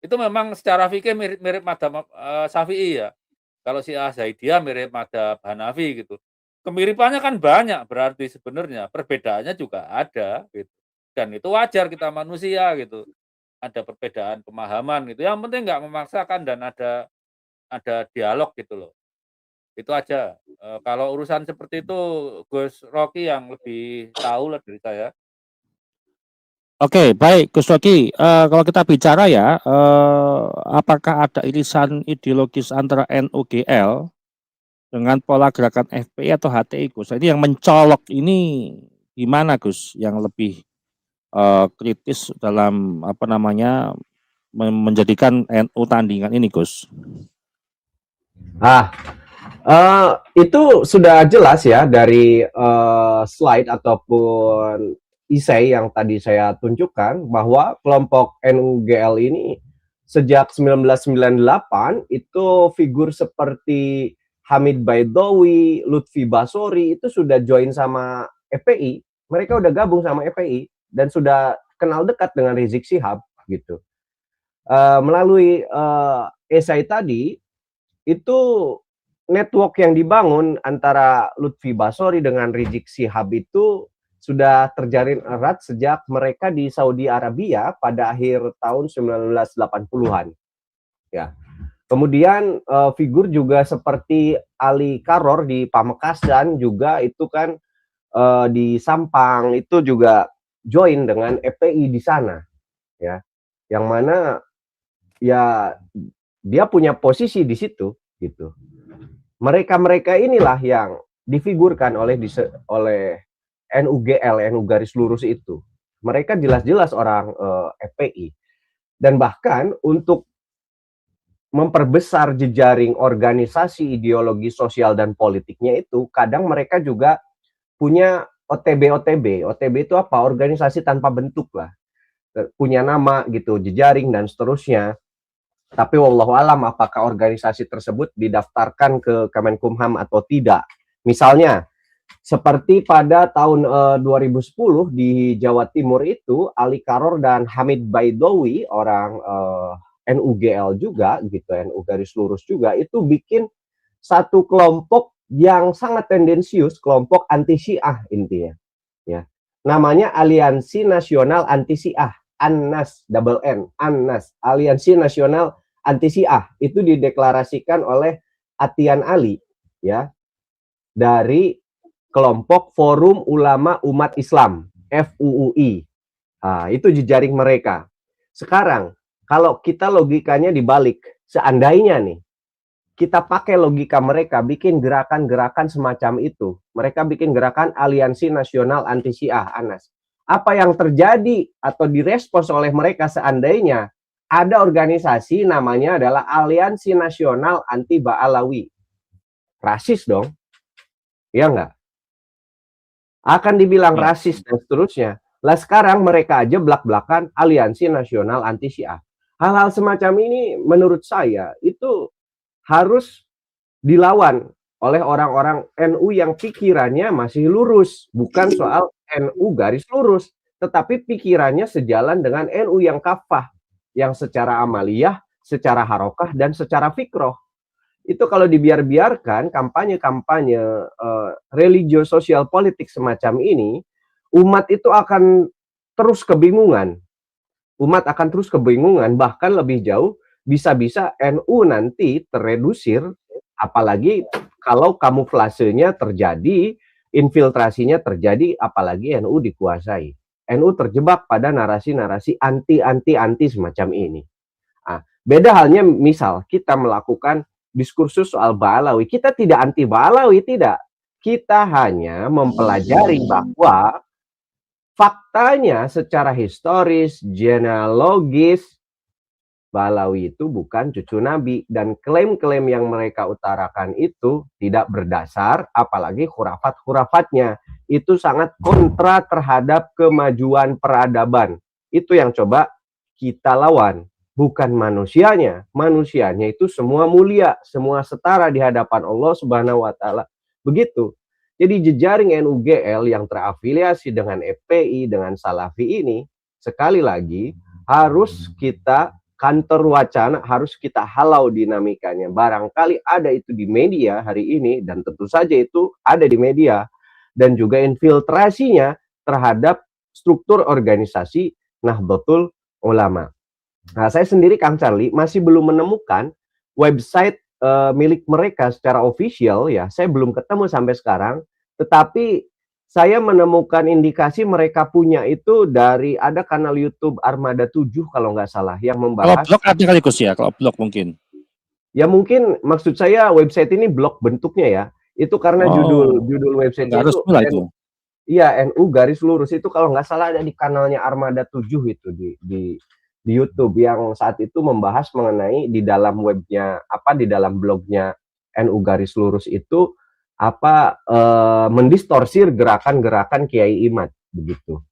Itu memang secara fikih mirip madzhab Syafi'i ya. Kalau Syiah Zaidiyah mirip madzhab Hanafi gitu. Kemiripannya kan banyak berarti sebenarnya, perbedaannya juga ada gitu. Dan itu wajar, kita manusia gitu. Ada perbedaan pemahaman gitu. Yang penting nggak memaksakan dan ada dialog gitu loh. Itu aja. Kalau urusan seperti itu Gus Rocky yang lebih tahu lah dari saya. Oke, baik Gus Rocky. Kalau kita bicara ya, apakah ada irisan ideologis antara NUGL dengan pola gerakan FPI atau HTI, Gus? Ini yang mencolok ini gimana, Gus? Yang lebih kritis dalam apa namanya menjadikan NU tandingan ini, Gus? Itu sudah jelas ya dari slide ataupun isai yang tadi saya tunjukkan bahwa kelompok NUGL ini sejak 1998 itu figur seperti Hamid Baidowi, Lutfi Basori itu sudah join sama FPI. Mereka udah gabung sama FPI dan sudah kenal dekat dengan Rizik Syihab gitu. Melalui esai tadi itu network yang dibangun antara Lutfi Basori dengan Rizik Syihab itu sudah terjalin erat sejak mereka di Saudi Arabia pada akhir tahun 1980-an. Ya. Kemudian figur juga seperti Ali Karor di Pamekasan juga itu kan di Sampang itu juga join dengan FPI di sana, ya. Yang mana ya dia punya posisi di situ gitu. Mereka inilah yang difigurkan oleh NU garis lurus itu. Mereka jelas-jelas orang FPI. Dan bahkan untuk memperbesar jejaring organisasi ideologi sosial dan politiknya itu, kadang mereka juga punya OTB. OTB itu apa? Organisasi tanpa bentuk lah. Punya nama gitu, jejaring dan seterusnya. Tapi wallahu alam apakah organisasi tersebut didaftarkan ke Kemenkumham atau tidak. Misalnya, seperti pada tahun 2010 di Jawa Timur itu, Ali Karor dan Hamid Baidowi, orang NUGL juga gitu, NU garis lurus juga, itu bikin satu kelompok yang sangat tendensius, kelompok anti Syiah intinya, ya. Namanya Aliansi Nasional Anti Syiah, ANNAS, double N, ANNAS, Aliansi Nasional Anti Syiah. Itu dideklarasikan oleh Atian Ali, ya, dari kelompok Forum Ulama Umat Islam, FUUI. Nah, itu jejaring mereka. Sekarang kalau kita logikanya dibalik, seandainya nih, kita pakai logika mereka, bikin gerakan-gerakan semacam itu. Mereka bikin gerakan Aliansi Nasional Anti Syiah, ANAS. Apa yang terjadi atau direspons oleh mereka seandainya ada organisasi namanya adalah Aliansi Nasional Anti Ba'alawi. Rasis dong. Ya enggak? Akan dibilang rasis dan seterusnya. Lah sekarang mereka aja belak-belakan Aliansi Nasional Anti Syiah. Hal-hal semacam ini menurut saya itu harus dilawan oleh orang-orang NU yang pikirannya masih lurus. Bukan soal NU garis lurus, tetapi pikirannya sejalan dengan NU yang kafah, yang secara amaliyah, secara harokah, dan secara fikroh. Itu kalau dibiarkan kampanye-kampanye religio sosial politik semacam ini, umat itu akan terus kebingungan. Umat akan terus kebingungan, bahkan lebih jauh bisa-bisa NU nanti terredusir, apalagi kalau kamuflasenya terjadi, infiltrasinya terjadi, apalagi NU dikuasai. NU terjebak pada narasi-narasi anti semacam ini. Nah, beda halnya misal kita melakukan diskursus soal Ba'alawi. Kita tidak anti Ba'alawi, tidak. Kita hanya mempelajari bahwa faktanya secara historis, genealogis, Ba'alawi itu bukan cucu Nabi. Dan klaim-klaim yang mereka utarakan itu tidak berdasar, apalagi khurafat-khurafatnya. Itu sangat kontra terhadap kemajuan peradaban. Itu yang coba kita lawan. Bukan manusianya. Manusianya itu semua mulia, semua setara di hadapan Allah Subhanahu wa Ta'ala. Begitu. Jadi jejaring NUGL yang terafiliasi dengan FPI, dengan Salafi ini, sekali lagi harus kita kantor wacana, harus kita halau dinamikanya. Barangkali ada itu di media hari ini, dan tentu saja itu ada di media, dan juga infiltrasinya terhadap struktur organisasi Nahdlatul Ulama. Nah, saya sendiri Kang Charlie masih belum menemukan website milik mereka secara official, ya. Saya belum ketemu sampai sekarang, tetapi saya menemukan indikasi mereka punya itu dari ada kanal YouTube Armada 7 kalau nggak salah yang membahas. Kalau blog ada kali Gus ya, kalau blog mungkin. Ya mungkin maksud saya website ini blog bentuknya ya. Itu karena judul website itu iya, NU garis lurus itu kalau nggak salah ada di kanalnya Armada 7 itu di YouTube yang saat itu membahas mengenai di dalam webnya di dalam blognya NU garis lurus itu mendistorsir gerakan-gerakan Kiai Imad begitu.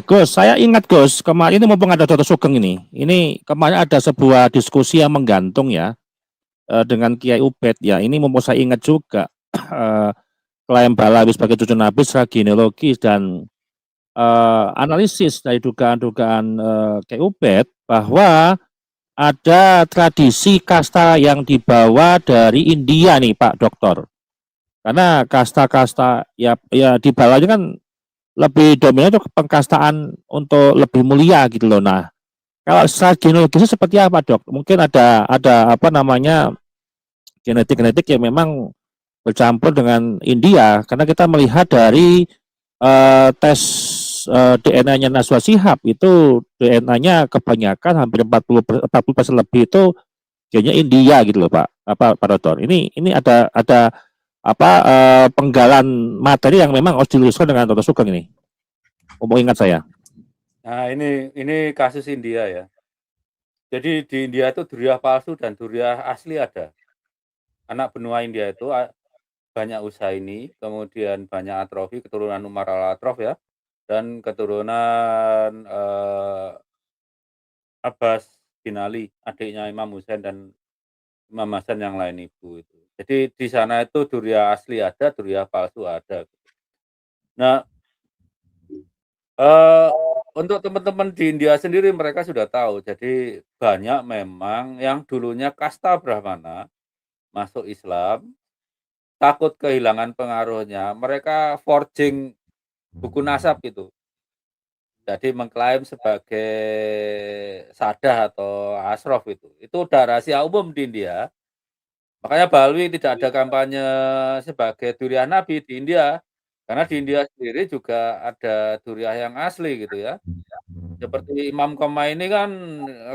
Gus, saya ingat Gus, kemarin ini mumpung ada Dr. Sugeng ini kemarin ada sebuah diskusi yang menggantung ya dengan Kiai Ubed ya. Ini mumpung saya ingat juga klaim Balawi sebagai cucu Nabi secara genealogis dan analisis dari dugaan-dugaan Kiai Ubed bahwa ada tradisi kasta yang dibawa dari India nih Pak Dokter. Karena kasta-kasta ya di bawahnya kan lebih dominan itu pengkastaan untuk lebih mulia gitu loh. Nah, kalau secara genealogisnya seperti apa dok? Mungkin ada apa namanya genetik-genetik yang memang bercampur dengan India karena kita melihat dari tes DNA-nya Najwa Shihab itu DNA-nya kebanyakan hampir 40% lebih itu kayaknya India gitu loh Pak. Pak Dokter. Ini ada apa penggalan materi yang memang harus diluruskan dengan Dr. Sugeng ini. Mau ingat saya. Nah, ini kasus India ya. Jadi di India itu duriah palsu dan duriah asli ada. Anak benua India itu banyak Usaini, kemudian banyak Atrofi, keturunan Umar al-Atrof ya, dan keturunan Abbas bin Ali, adiknya Imam Husain dan Imam Hasan yang lain ibu itu. Jadi di sana itu duriah asli ada, duriah palsu ada. Nah, untuk teman-teman di India sendiri mereka sudah tahu. Jadi banyak memang yang dulunya kasta Brahmana masuk Islam, takut kehilangan pengaruhnya, mereka forging buku nasab itu. Jadi mengklaim sebagai Sadah atau Ashraf itu. Itu udah rahasia umum di India. Makanya Balwi tidak ada kampanye sebagai duriah Nabi di India. Karena di India sendiri juga ada duriah yang asli gitu ya. Seperti Imam Khomeini kan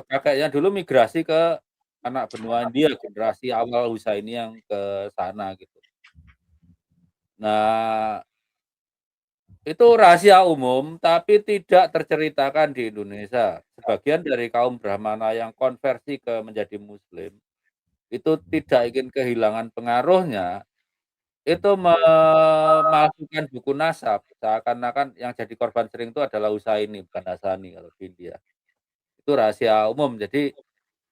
kakeknya dulu migrasi ke anak benua India, generasi awal Husaini yang ke sana gitu. Nah, itu rahasia umum tapi tidak terceritakan di Indonesia. Sebagian dari kaum Brahmana yang konversi ke menjadi muslim, itu tidak ingin kehilangan pengaruhnya, itu memalsukan buku nasab, seakan-akan yang jadi korban sering itu adalah Husaini bukan Hasani kalau di India. Itu rahasia umum. Jadi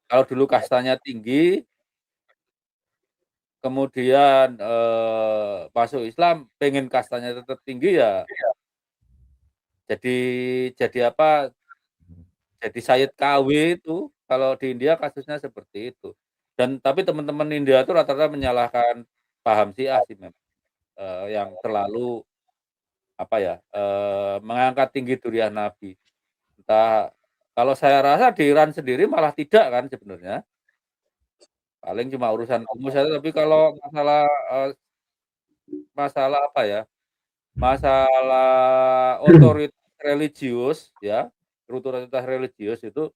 kalau dulu kastanya tinggi, kemudian, masuk Islam pengen kastanya tetap tinggi ya jadi apa, jadi Sayyid KW itu, kalau di India kasusnya seperti itu. Dan tapi teman-teman India itu rata-rata menyalahkan paham Syiah sih memang, yang terlalu apa ya, mengangkat tinggi duriah Nabi. Entah kalau saya rasa di Iran sendiri malah tidak kan sebenarnya, paling cuma urusan rumus saja, tapi kalau masalah, masalah apa ya, masalah otoritas religius ya, otoritas religius itu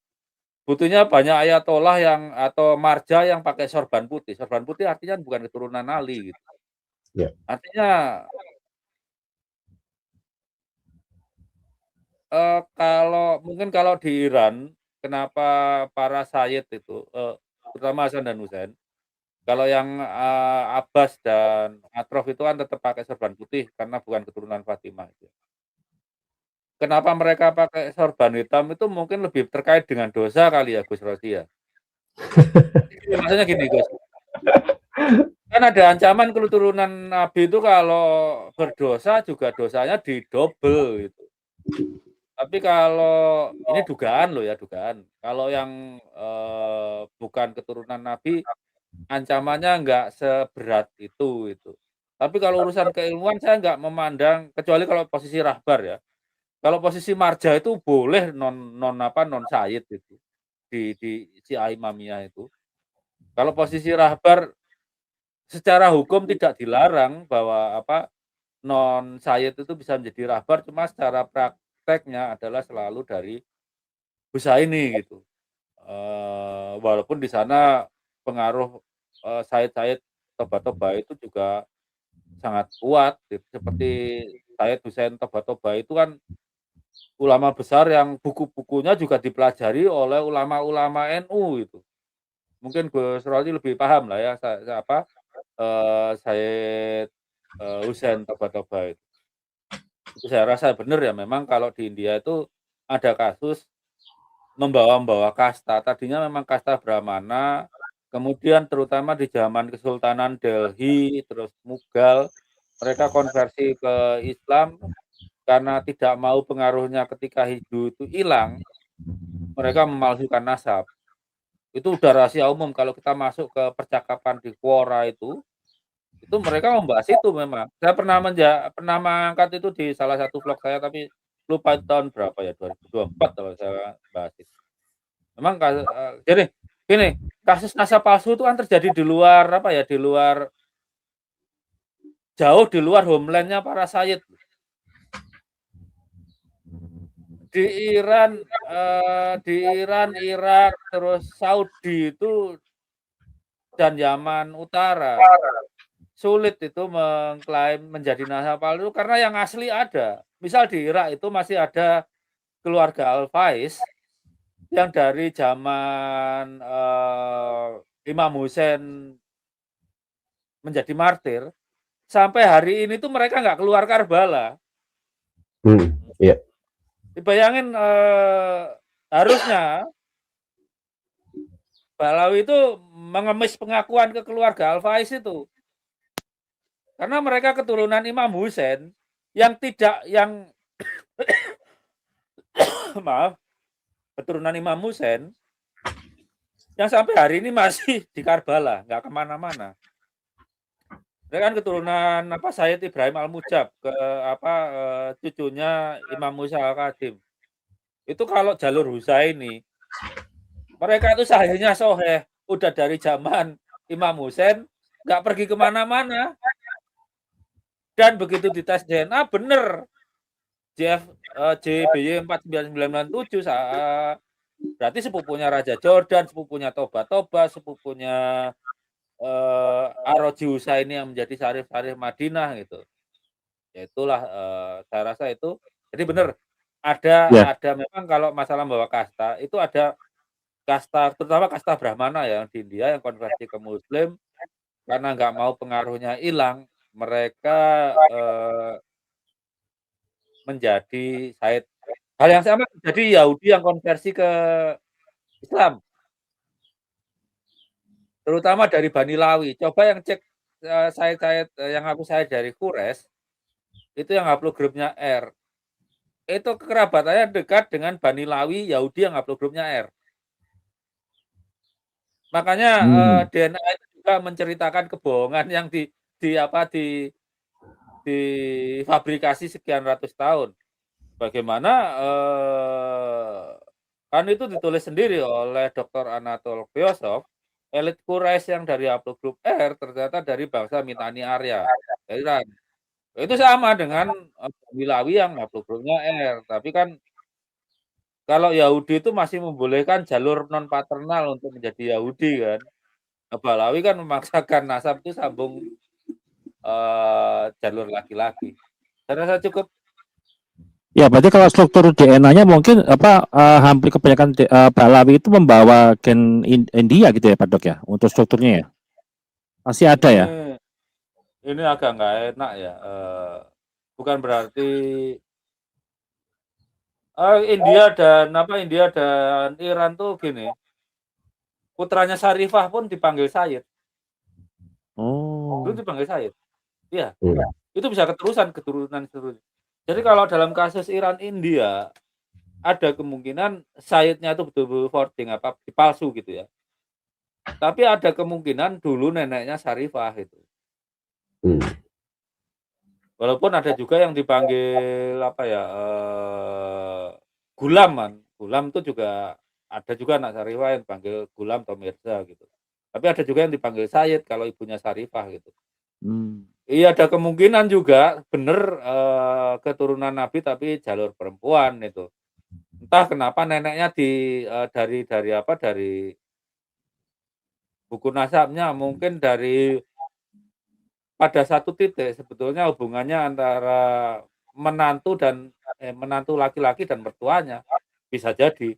butuhnya banyak ayatollah yang atau marja yang pakai sorban putih. Sorban putih artinya bukan keturunan Ali gitu. Ya. Artinya, mungkin kalau di Iran, kenapa para sayyid itu, terutama Hasan dan Husain, kalau yang, Abbas dan Atrof itu kan tetap pakai sorban putih karena bukan keturunan Fatimah itu. Kenapa mereka pakai sorban hitam itu mungkin lebih terkait dengan dosa kali ya, Gus Rosi ya? Maksudnya gini, Gus, kan ada ancaman keturunan Nabi itu kalau berdosa juga dosanya didobel gitu. Tapi kalau ini dugaan loh ya, dugaan. Kalau yang, bukan keturunan Nabi, ancamannya nggak seberat itu, gitu. Tapi kalau urusan keilmuan saya nggak memandang kecuali kalau posisi rahbar ya. Kalau posisi marja itu boleh non sayyid itu, di Syiah Imamiyah itu. Kalau posisi rahbar secara hukum tidak dilarang bahwa apa, non sayyid itu bisa menjadi rahbar, cuma secara prakteknya adalah selalu dari Husaini gitu. Walaupun di sana pengaruh, sayyid-sayyid toba-toba itu juga sangat kuat gitu, seperti Sayyid Husain Toba-Toba itu kan ulama besar yang buku-bukunya juga dipelajari oleh ulama-ulama NU itu. Mungkin Gus Rozi lebih paham lah ya, Sayyid, Husain Toba-Toba itu. Itu saya rasa benar ya, memang kalau di India itu ada kasus membawa-bawa kasta. Tadinya memang kasta Brahmana, kemudian terutama di zaman Kesultanan Delhi, terus Mughal, mereka konversi ke Islam karena tidak mau pengaruhnya ketika Hindu itu hilang, mereka memalsukan nasab. Itu udah rahasia umum kalau kita masuk ke percakapan di Quora itu mereka membahas itu memang. Saya pernah mengangkat itu di salah satu vlog saya, tapi lupa itu tahun berapa ya, 2024 kalau saya bahas itu. Memang jadi gini, kasus nasab palsu itu kan terjadi di luar apa ya, jauh di luar homeland-nya para Sayyid. Di Iran, Irak, terus Saudi itu dan Yaman Utara, sulit itu mengklaim menjadi nasab palsu karena yang asli ada. Misal di Irak itu masih ada keluarga Al-Faiz yang dari zaman, Imam Husain menjadi martir, sampai hari ini tuh mereka nggak keluar Karbala. Iya. Dibayangin, harusnya Balawi itu mengemis pengakuan ke keluarga Al-Faiz itu. Karena mereka keturunan Imam Husain yang maaf, keturunan Imam Husain yang sampai hari ini masih di Karbala, nggak kemana-mana. Mereka kan keturunan Sayyid Ibrahim Al-Mujab cucunya Imam Musa Al-Kadhim. Itu kalau jalur Husaini, mereka itu sahihnya soheh, udah dari zaman Imam Husain, nggak pergi kemana-mana. Dan begitu dites DNA bener, JBY 49997 berarti sepupunya Raja Jordan, sepupunya Toba, sepupunya Ar-Raji Husaini yang menjadi syarif-syarif Madinah gitu. Ya itulah, saya rasa itu jadi bener, Ya. ada memang kalau masalah membawa kasta, itu ada kasta, terutama kasta Brahmana ya di India yang konversi ke Muslim, karena nggak mau pengaruhnya hilang, mereka, menjadi Sayyid. Hal yang sama terjadi Yahudi yang konversi ke Islam, terutama dari Bani Lawi. Coba yang cek, Sayyid-Sayyid, yang aku Sayyid dari Quraisy, itu yang haplogrupnya R. Itu kekerabatannya dekat dengan Bani Lawi Yahudi yang haplogrupnya R. Makanya, DNA itu juga menceritakan kebohongan yang difabrikasi sekian ratus tahun. Bagaimana, kan itu ditulis sendiri oleh Dr. Anatol Fyodorov, elit Quraisy yang dari haplogrup R ternyata dari bangsa Mitanni Arya, Iran. Itu sama dengan, Bani Lawi yang haplogrupnya R, tapi kan kalau Yahudi itu masih membolehkan jalur non paternal untuk menjadi Yahudi kan. Nah, Balawi kan memaksakan nasab itu sambung, jalur laki-laki. Saya rasa cukup. Ya, berarti kalau struktur DNA-nya mungkin hampir kebanyakan Balawi itu membawa gen India gitu ya, Pak Dok ya, untuk strukturnya ya. Masih ada ya? Ini agak nggak enak ya, bukan berarti India dan Iran tuh gini, putranya Syarifah pun dipanggil Sayyid. Dulu Oh. dipanggil Sayyid. Iya, Iya. itu bisa keturunan seterusnya. Jadi kalau dalam kasus Iran India, ada kemungkinan Sayyidnya itu betul-betul forging dipalsu gitu ya. Tapi ada kemungkinan dulu neneknya Syarifah itu. Walaupun ada juga yang dipanggil Gulam kan. Gulam itu juga ada juga anak Syarifah yang dipanggil Gulam atau Mirza gitu. Tapi ada juga yang dipanggil Sayyid kalau ibunya Syarifah gitu. Iya, ada kemungkinan juga bener, keturunan Nabi tapi jalur perempuan itu. Entah kenapa neneknya dari buku nasabnya mungkin pada satu titik sebetulnya hubungannya antara menantu laki-laki dan mertuanya, bisa jadi.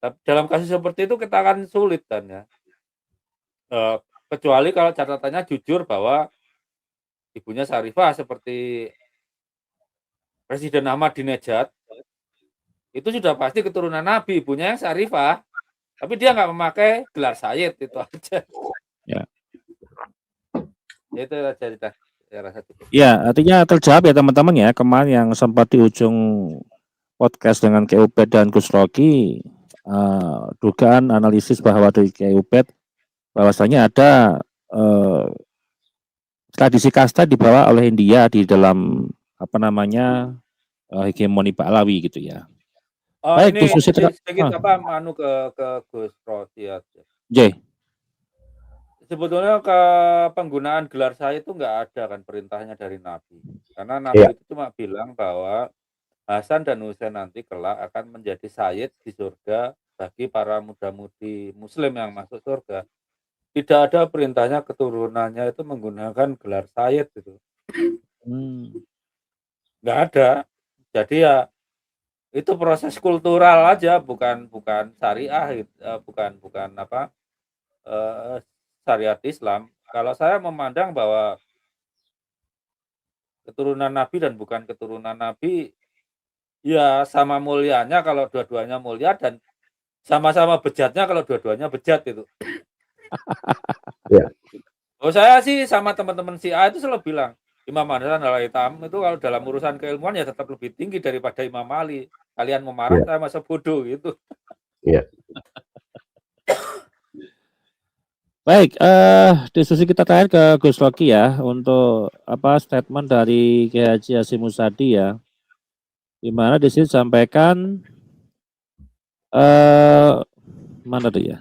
Tapi dalam kasus seperti itu kita akan sulit kan ya, kecuali kalau catatannya jujur bahwa ibunya Syarifah seperti Presiden Ahmadinejad itu sudah pasti keturunan Nabi, ibunya yang Syarifah, tapi dia nggak memakai gelar Sayyid, itu aja. Ya. Itu aja cerita. Saya rasa cukup. Ya, artinya terjawab ya teman-teman ya, kemarin yang sempat di ujung podcast dengan Kiai Ubed dan Gus Rocky, dugaan analisis bahwa dari Kiai Ubed bahwasanya ada tradisi kasta dibawa oleh India di dalam apa namanya hegemoni Pahlawi gitu ya. Baik, Ini diskusi sedikit apa manu ke Gus Rocky ya. J. Sebetulnya ke penggunaan gelar Sayyid itu nggak ada kan perintahnya dari Nabi. Karena Nabi itu cuma bilang bahwa Hasan dan Husain nanti kelak akan menjadi Sayyid di surga bagi para muda-mudi Muslim yang masuk surga. Tidak ada perintahnya keturunannya itu menggunakan gelar Sayyid gitu. Nggak ada. Jadi ya itu proses kultural aja, bukan syariah, bukan apa syariat Islam. Kalau saya memandang bahwa keturunan Nabi dan bukan keturunan Nabi, ya sama mulianya kalau dua-duanya mulia dan sama-sama bejatnya kalau dua-duanya bejat itu. Ya. Oh, saya sih sama teman-teman Syiah itu selalu bilang, Imam Hasan al-Haytham itu kalau dalam urusan keilmuan ya tetap lebih tinggi daripada Imam Ali. Kalian memarah, saya masa bodoh gitu. Iya. Baik, diskusi kita terakhir ke Gus Rocky ya untuk apa statement dari Kiai Haji Hasyim Muzadi ya, di mana di sini disampaikan mana tuh ya?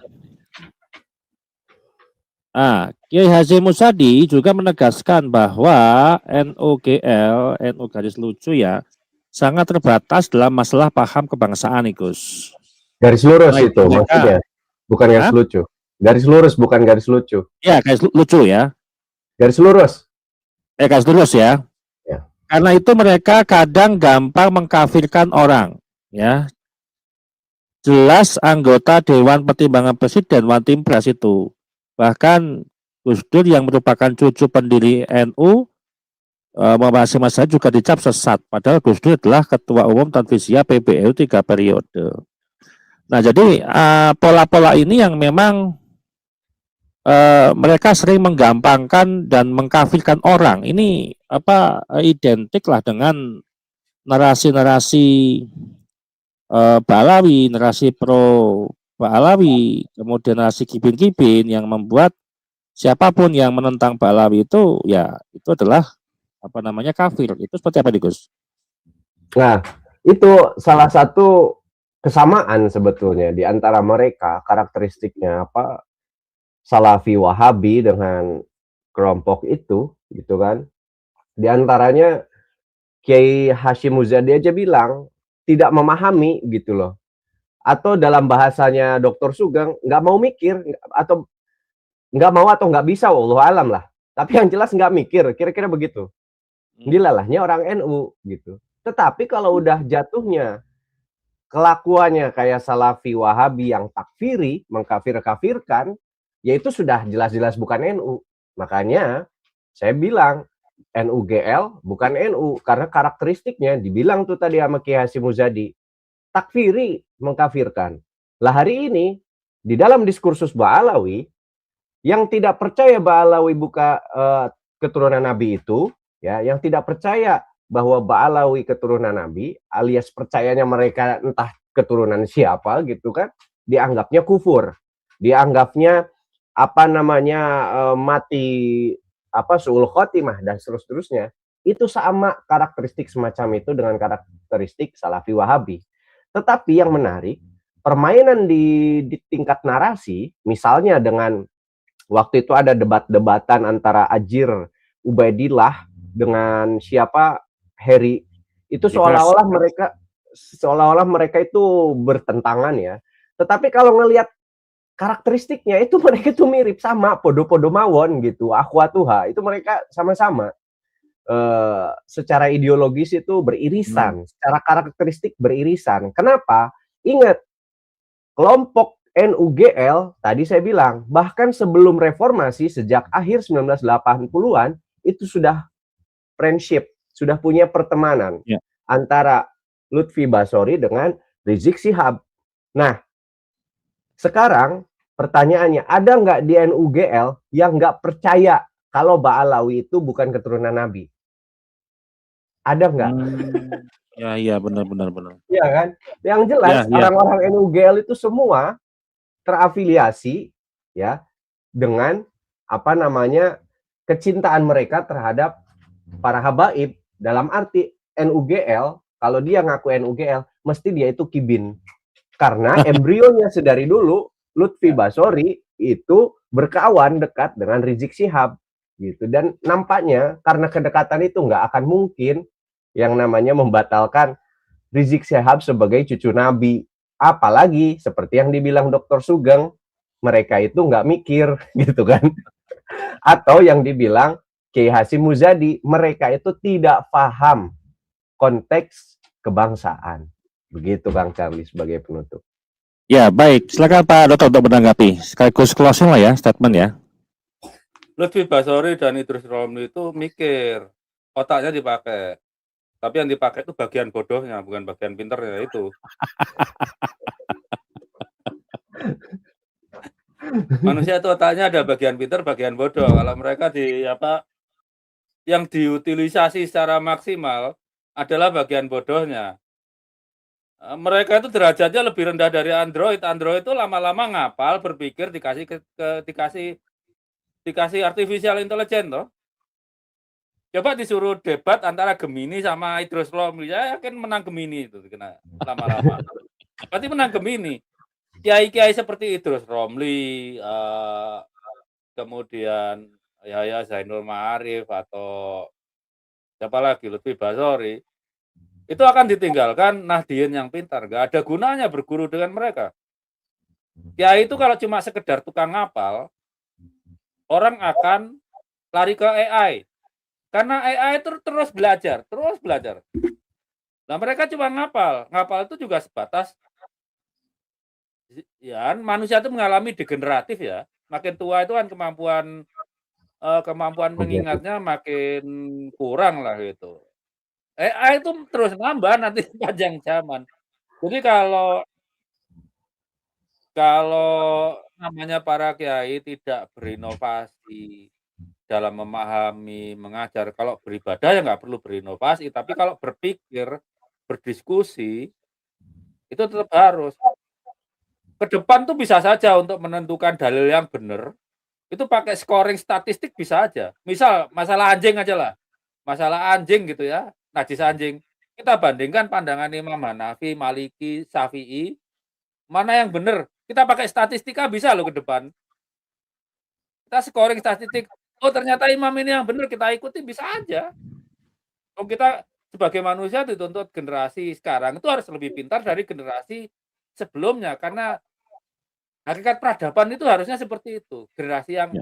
Kiai Hasyim Muzadi juga menegaskan bahwa NU-GL, NU garis lucu ya, sangat terbatas dalam masalah paham kebangsaan nih Gus. Garis lurus itu maksudnya, bukan garis lucu. Garis lurus bukan garis lucu. Ya, garis lucu ya. Garis lurus. Garis lurus ya. Ya. Karena itu mereka kadang gampang mengkafirkan orang, ya. Jelas anggota Dewan Pertimbangan Presiden Wantimpres itu. Bahkan Gus Dur yang merupakan cucu pendiri NU masing-masing juga dicap sesat. Padahal Gus Dur adalah Ketua Umum Tanfisiyah PBNU 3 periode. Nah, jadi pola-pola ini yang memang mereka sering menggampangkan dan mengkafirkan orang. Ini apa identik lah dengan narasi-narasi Pahlawi, narasi pro Pahlawi, kemudian narasi kibin-kibin yang membuat siapapun yang menentang Pahlawi itu ya itu adalah apa namanya kafir. Itu seperti apa nih Gus? Nah, itu salah satu kesamaan sebetulnya di antara mereka, karakteristiknya apa Salafi Wahabi dengan kelompok itu gitu kan. Di antaranya Kiai Hasyim Muzadi aja bilang tidak memahami gitu loh. Atau dalam bahasanya Dr. Sugeng nggak mau mikir atau nggak bisa, wallahu alam lah. Tapi yang jelas nggak mikir, kira-kira begitu. Dilalahnya orang NU gitu. Tetapi kalau udah jatuhnya kelakuannya kayak Salafi Wahabi yang takfiri, mengkafir-kafirkan, ya itu sudah jelas-jelas bukan NU. Makanya saya bilang NU-GL bukan NU karena karakteristiknya dibilang tuh tadi sama Kiai Hasyim Muzadi, takfiri, mengkafirkan. Lah hari ini di dalam diskursus Ba'alawi yang tidak percaya Ba'alawi buka keturunan Nabi itu, ya, yang tidak percaya bahwa Ba'alawi keturunan Nabi, alias percayanya mereka entah keturunan siapa gitu kan, dianggapnya kufur, dianggapnya apa namanya mati apa suul khotimah dan seterusnya. Itu sama karakteristik semacam itu dengan karakteristik Salafi Wahabi. Tetapi yang menarik, permainan di tingkat narasi, misalnya dengan waktu itu ada debat-debatan antara Ajir Ubaidillah dengan siapa Heri, itu seolah-olah mereka itu bertentangan ya. Tetapi kalau ngelihat karakteristiknya itu mereka itu mirip sama, podo-podo mawon gitu, akhwatuha, itu mereka sama-sama secara ideologis itu beririsan, secara karakteristik beririsan. Kenapa? Ingat, kelompok NU-GL tadi saya bilang, bahkan sebelum reformasi sejak akhir 1980-an itu sudah friendship, sudah punya pertemanan. Ya. antara Lutfi Basori dengan Rizik Syihab. Nah, sekarang pertanyaannya, ada nggak di NUGL yang nggak percaya kalau Ba'alawi itu bukan keturunan Nabi? Ada nggak? Ya, benar. Iya kan? Yang jelas Ya. orang-orang NUGL itu semua terafiliasi ya dengan apa namanya kecintaan mereka terhadap para habaib. Dalam arti NUGL, kalau dia ngaku NUGL, mesti dia itu kibin. Karena embrionya sedari dulu Lutfi Basori itu berkawan dekat dengan Rizik Syihab gitu, dan nampaknya karena kedekatan itu nggak akan mungkin yang namanya membatalkan Rizik Syihab sebagai cucu Nabi. Apalagi seperti yang dibilang Dr. Sugeng, mereka itu nggak mikir gitu kan. Atau yang dibilang Kiai Hasyim Muzadi, mereka itu tidak paham konteks kebangsaan. Begitu Kang Charlie sebagai penutup. Ya, baik. Silakan Pak Dokter untuk menanggapi. Sekaligus closing lah ya, statement ya. Lutfi Basori dan Idrus Romli itu mikir, otaknya dipakai. Tapi yang dipakai itu bagian bodohnya, bukan bagian pinternya itu. Manusia itu otaknya ada bagian pinter, bagian bodoh. Kalau mereka yang diutilisasi secara maksimal adalah bagian bodohnya. Mereka itu derajatnya lebih rendah dari Android. Android itu lama-lama ngapal, berpikir, dikasih artificial intelligence toh. Coba disuruh debat antara Gemini sama Idrus Romli, saya yakin menang Gemini itu kena lama-lama. Berarti menang Gemini. Kiai-kiai seperti Idrus Romli, kemudian Yahya Zainul Ma'arif atau siapa lagi, Lutfi Basori, itu akan ditinggalkan Nahdien yang pintar. Nggak ada gunanya berguru dengan mereka. Kiai itu kalau cuma sekedar tukang ngapal, orang akan lari ke AI. Karena AI itu terus belajar. Nah, mereka cuma ngapal. Ngapal itu juga sebatas, ya manusia itu mengalami degeneratif ya. Makin tua itu kan kemampuan mengingatnya makin kurang lah gitu. AI itu terus nambah nanti sepanjang zaman. Jadi kalau namanya para kiai tidak berinovasi dalam memahami, mengajar, kalau beribadah ya nggak perlu berinovasi, tapi kalau berpikir, berdiskusi, itu tetap harus. Ke depan tuh bisa saja untuk menentukan dalil yang benar, itu pakai scoring statistik bisa aja. Misal masalah anjing aja lah, masalah anjing gitu ya, najis anjing. Kita bandingkan pandangan Imam Hanafi, Maliki, Syafi'i, mana yang benar. Kita pakai statistika bisa loh ke depan. Kita scoring statistik, oh ternyata imam ini yang benar, kita ikuti, bisa aja. Oh kita sebagai manusia dituntut generasi sekarang itu harus lebih pintar dari generasi sebelumnya, karena hakikat peradaban itu harusnya seperti itu. Generasi yang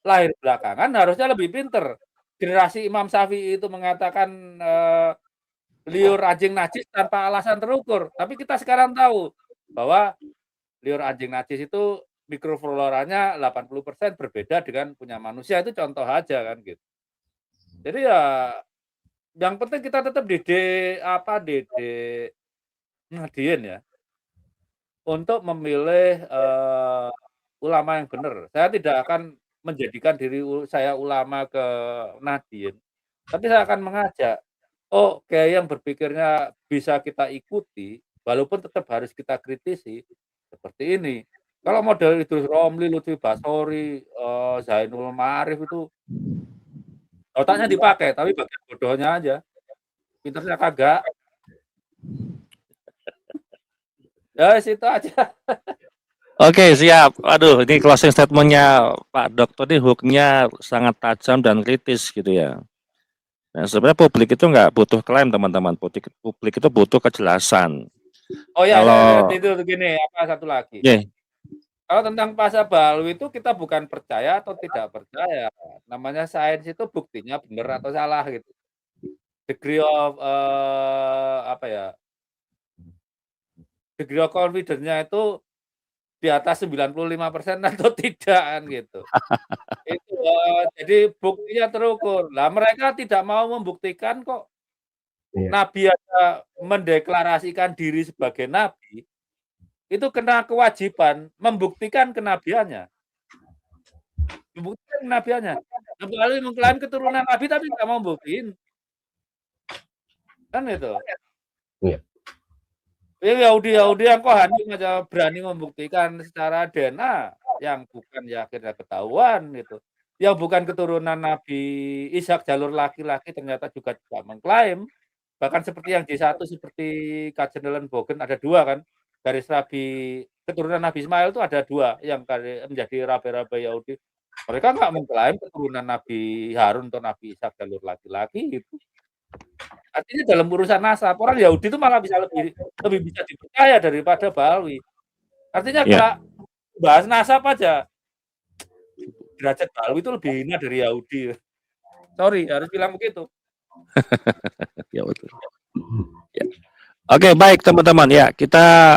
lahir belakangan harusnya lebih pintar. Generasi Imam Syafi'i itu mengatakan liur anjing najis tanpa alasan terukur. Tapi kita sekarang tahu bahwa liur anjing najis itu mikrofloranya 80% berbeda dengan punya manusia, itu contoh aja kan gitu. Jadi ya yang penting kita tetap didik Nahdien ya, untuk memilih ulama yang benar. Saya tidak akan menjadikan diri saya ulama ke Nahdien, tapi saya akan mengajak, oh kiai yang berpikirnya bisa kita ikuti, walaupun tetap harus kita kritisi, seperti ini. Kalau model Idrus Romli, Lutfi Basori, Zainul Ma'arif itu otaknya dipakai, tapi bagian bodohnya aja, pinternya kagak. Ya wis itu aja. Oke, siap. Aduh, ini closing statement-nya Pak Dokter ini hook-nya sangat tajam dan kritis gitu ya. Nah, sebenarnya publik itu nggak butuh klaim, teman-teman. Publik itu butuh kejelasan. Oh ya, Kalau itu gini, satu lagi. yeah. Kalau tentang Pasa Balu itu kita bukan percaya atau tidak percaya. Namanya sains itu buktinya benar atau salah gitu. Degree of degree of confidence-nya itu di atas 95% atau tidak kan gitu. Itu jadi buktinya terukur. Lah mereka tidak mau membuktikan kok. Iya. Nabi aja mendeklarasikan diri sebagai nabi, itu kena kewajiban membuktikan kenabiannya. Membuktikan kenabiannya. Apalagi mengklaim keturunan nabi tapi nggak mau buktiin. Kan itu. Iya. Ya Yahudi yang Kohanim aja berani membuktikan secara DNA yang bukan ya akhirnya ketahuan gitu. Yang bukan keturunan Nabi Ishak jalur laki-laki ternyata juga tidak mengklaim. Bahkan seperti yang J1 seperti Kajen Bogen ada 2 kan. Garis rabi keturunan Nabi Ismail itu ada 2 yang menjadi rabi-rabi Yahudi. Mereka nggak mengklaim keturunan Nabi Harun atau Nabi Ishak jalur laki-laki gitu. Artinya dalam urusan nasab, orang Yahudi itu malah bisa lebih bisa dipercaya daripada Balawi. Artinya Ya. bahas nasab aja, derajat Balawi itu lebih hina dari Yahudi. Sorry, harus bilang begitu. Ya betul. Ya. Oke, baik teman-teman ya, kita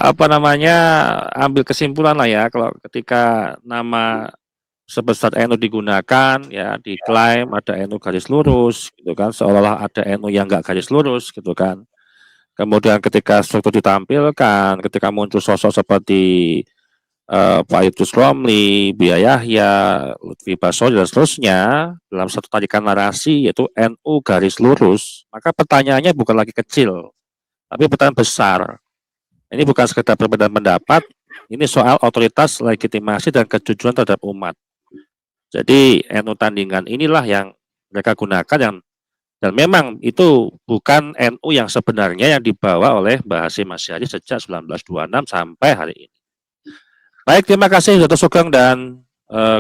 ambil kesimpulan lah ya, kalau ketika nama sebesar NU digunakan ya diklaim ada NU garis lurus gitu kan, seolah-olah ada NU yang enggak garis lurus gitu kan. Kemudian ketika struktur ditampilkan, ketika muncul sosok seperti Pak Idrus Romli, Buya Yahya, Lutfi Basori dan seterusnya dalam satu tarikan narasi yaitu NU garis lurus, maka pertanyaannya bukan lagi kecil, tapi pertanyaan besar. Ini bukan sekedar perbedaan pendapat, ini soal otoritas, legitimasi dan kejujuran terhadap umat. Jadi NU tandingan inilah yang mereka gunakan dan memang itu bukan NU yang sebenarnya yang dibawa oleh Mbah Hasyim Asy'ari sejak 1926 sampai hari ini. Baik, terima kasih Dr. Sugeng dan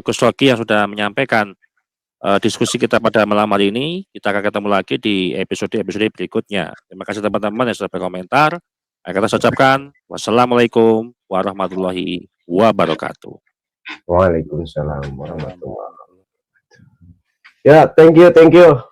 Gus Rocky yang sudah menyampaikan diskusi kita pada malam hari ini. Kita akan ketemu lagi di episode-episode berikutnya. Terima kasih teman-teman yang sudah berkomentar. Kita ucapkan wassalamualaikum warahmatullahi wabarakatuh. Waalaikumsalam warahmatullahi wabarakatuh. Ya, thank you.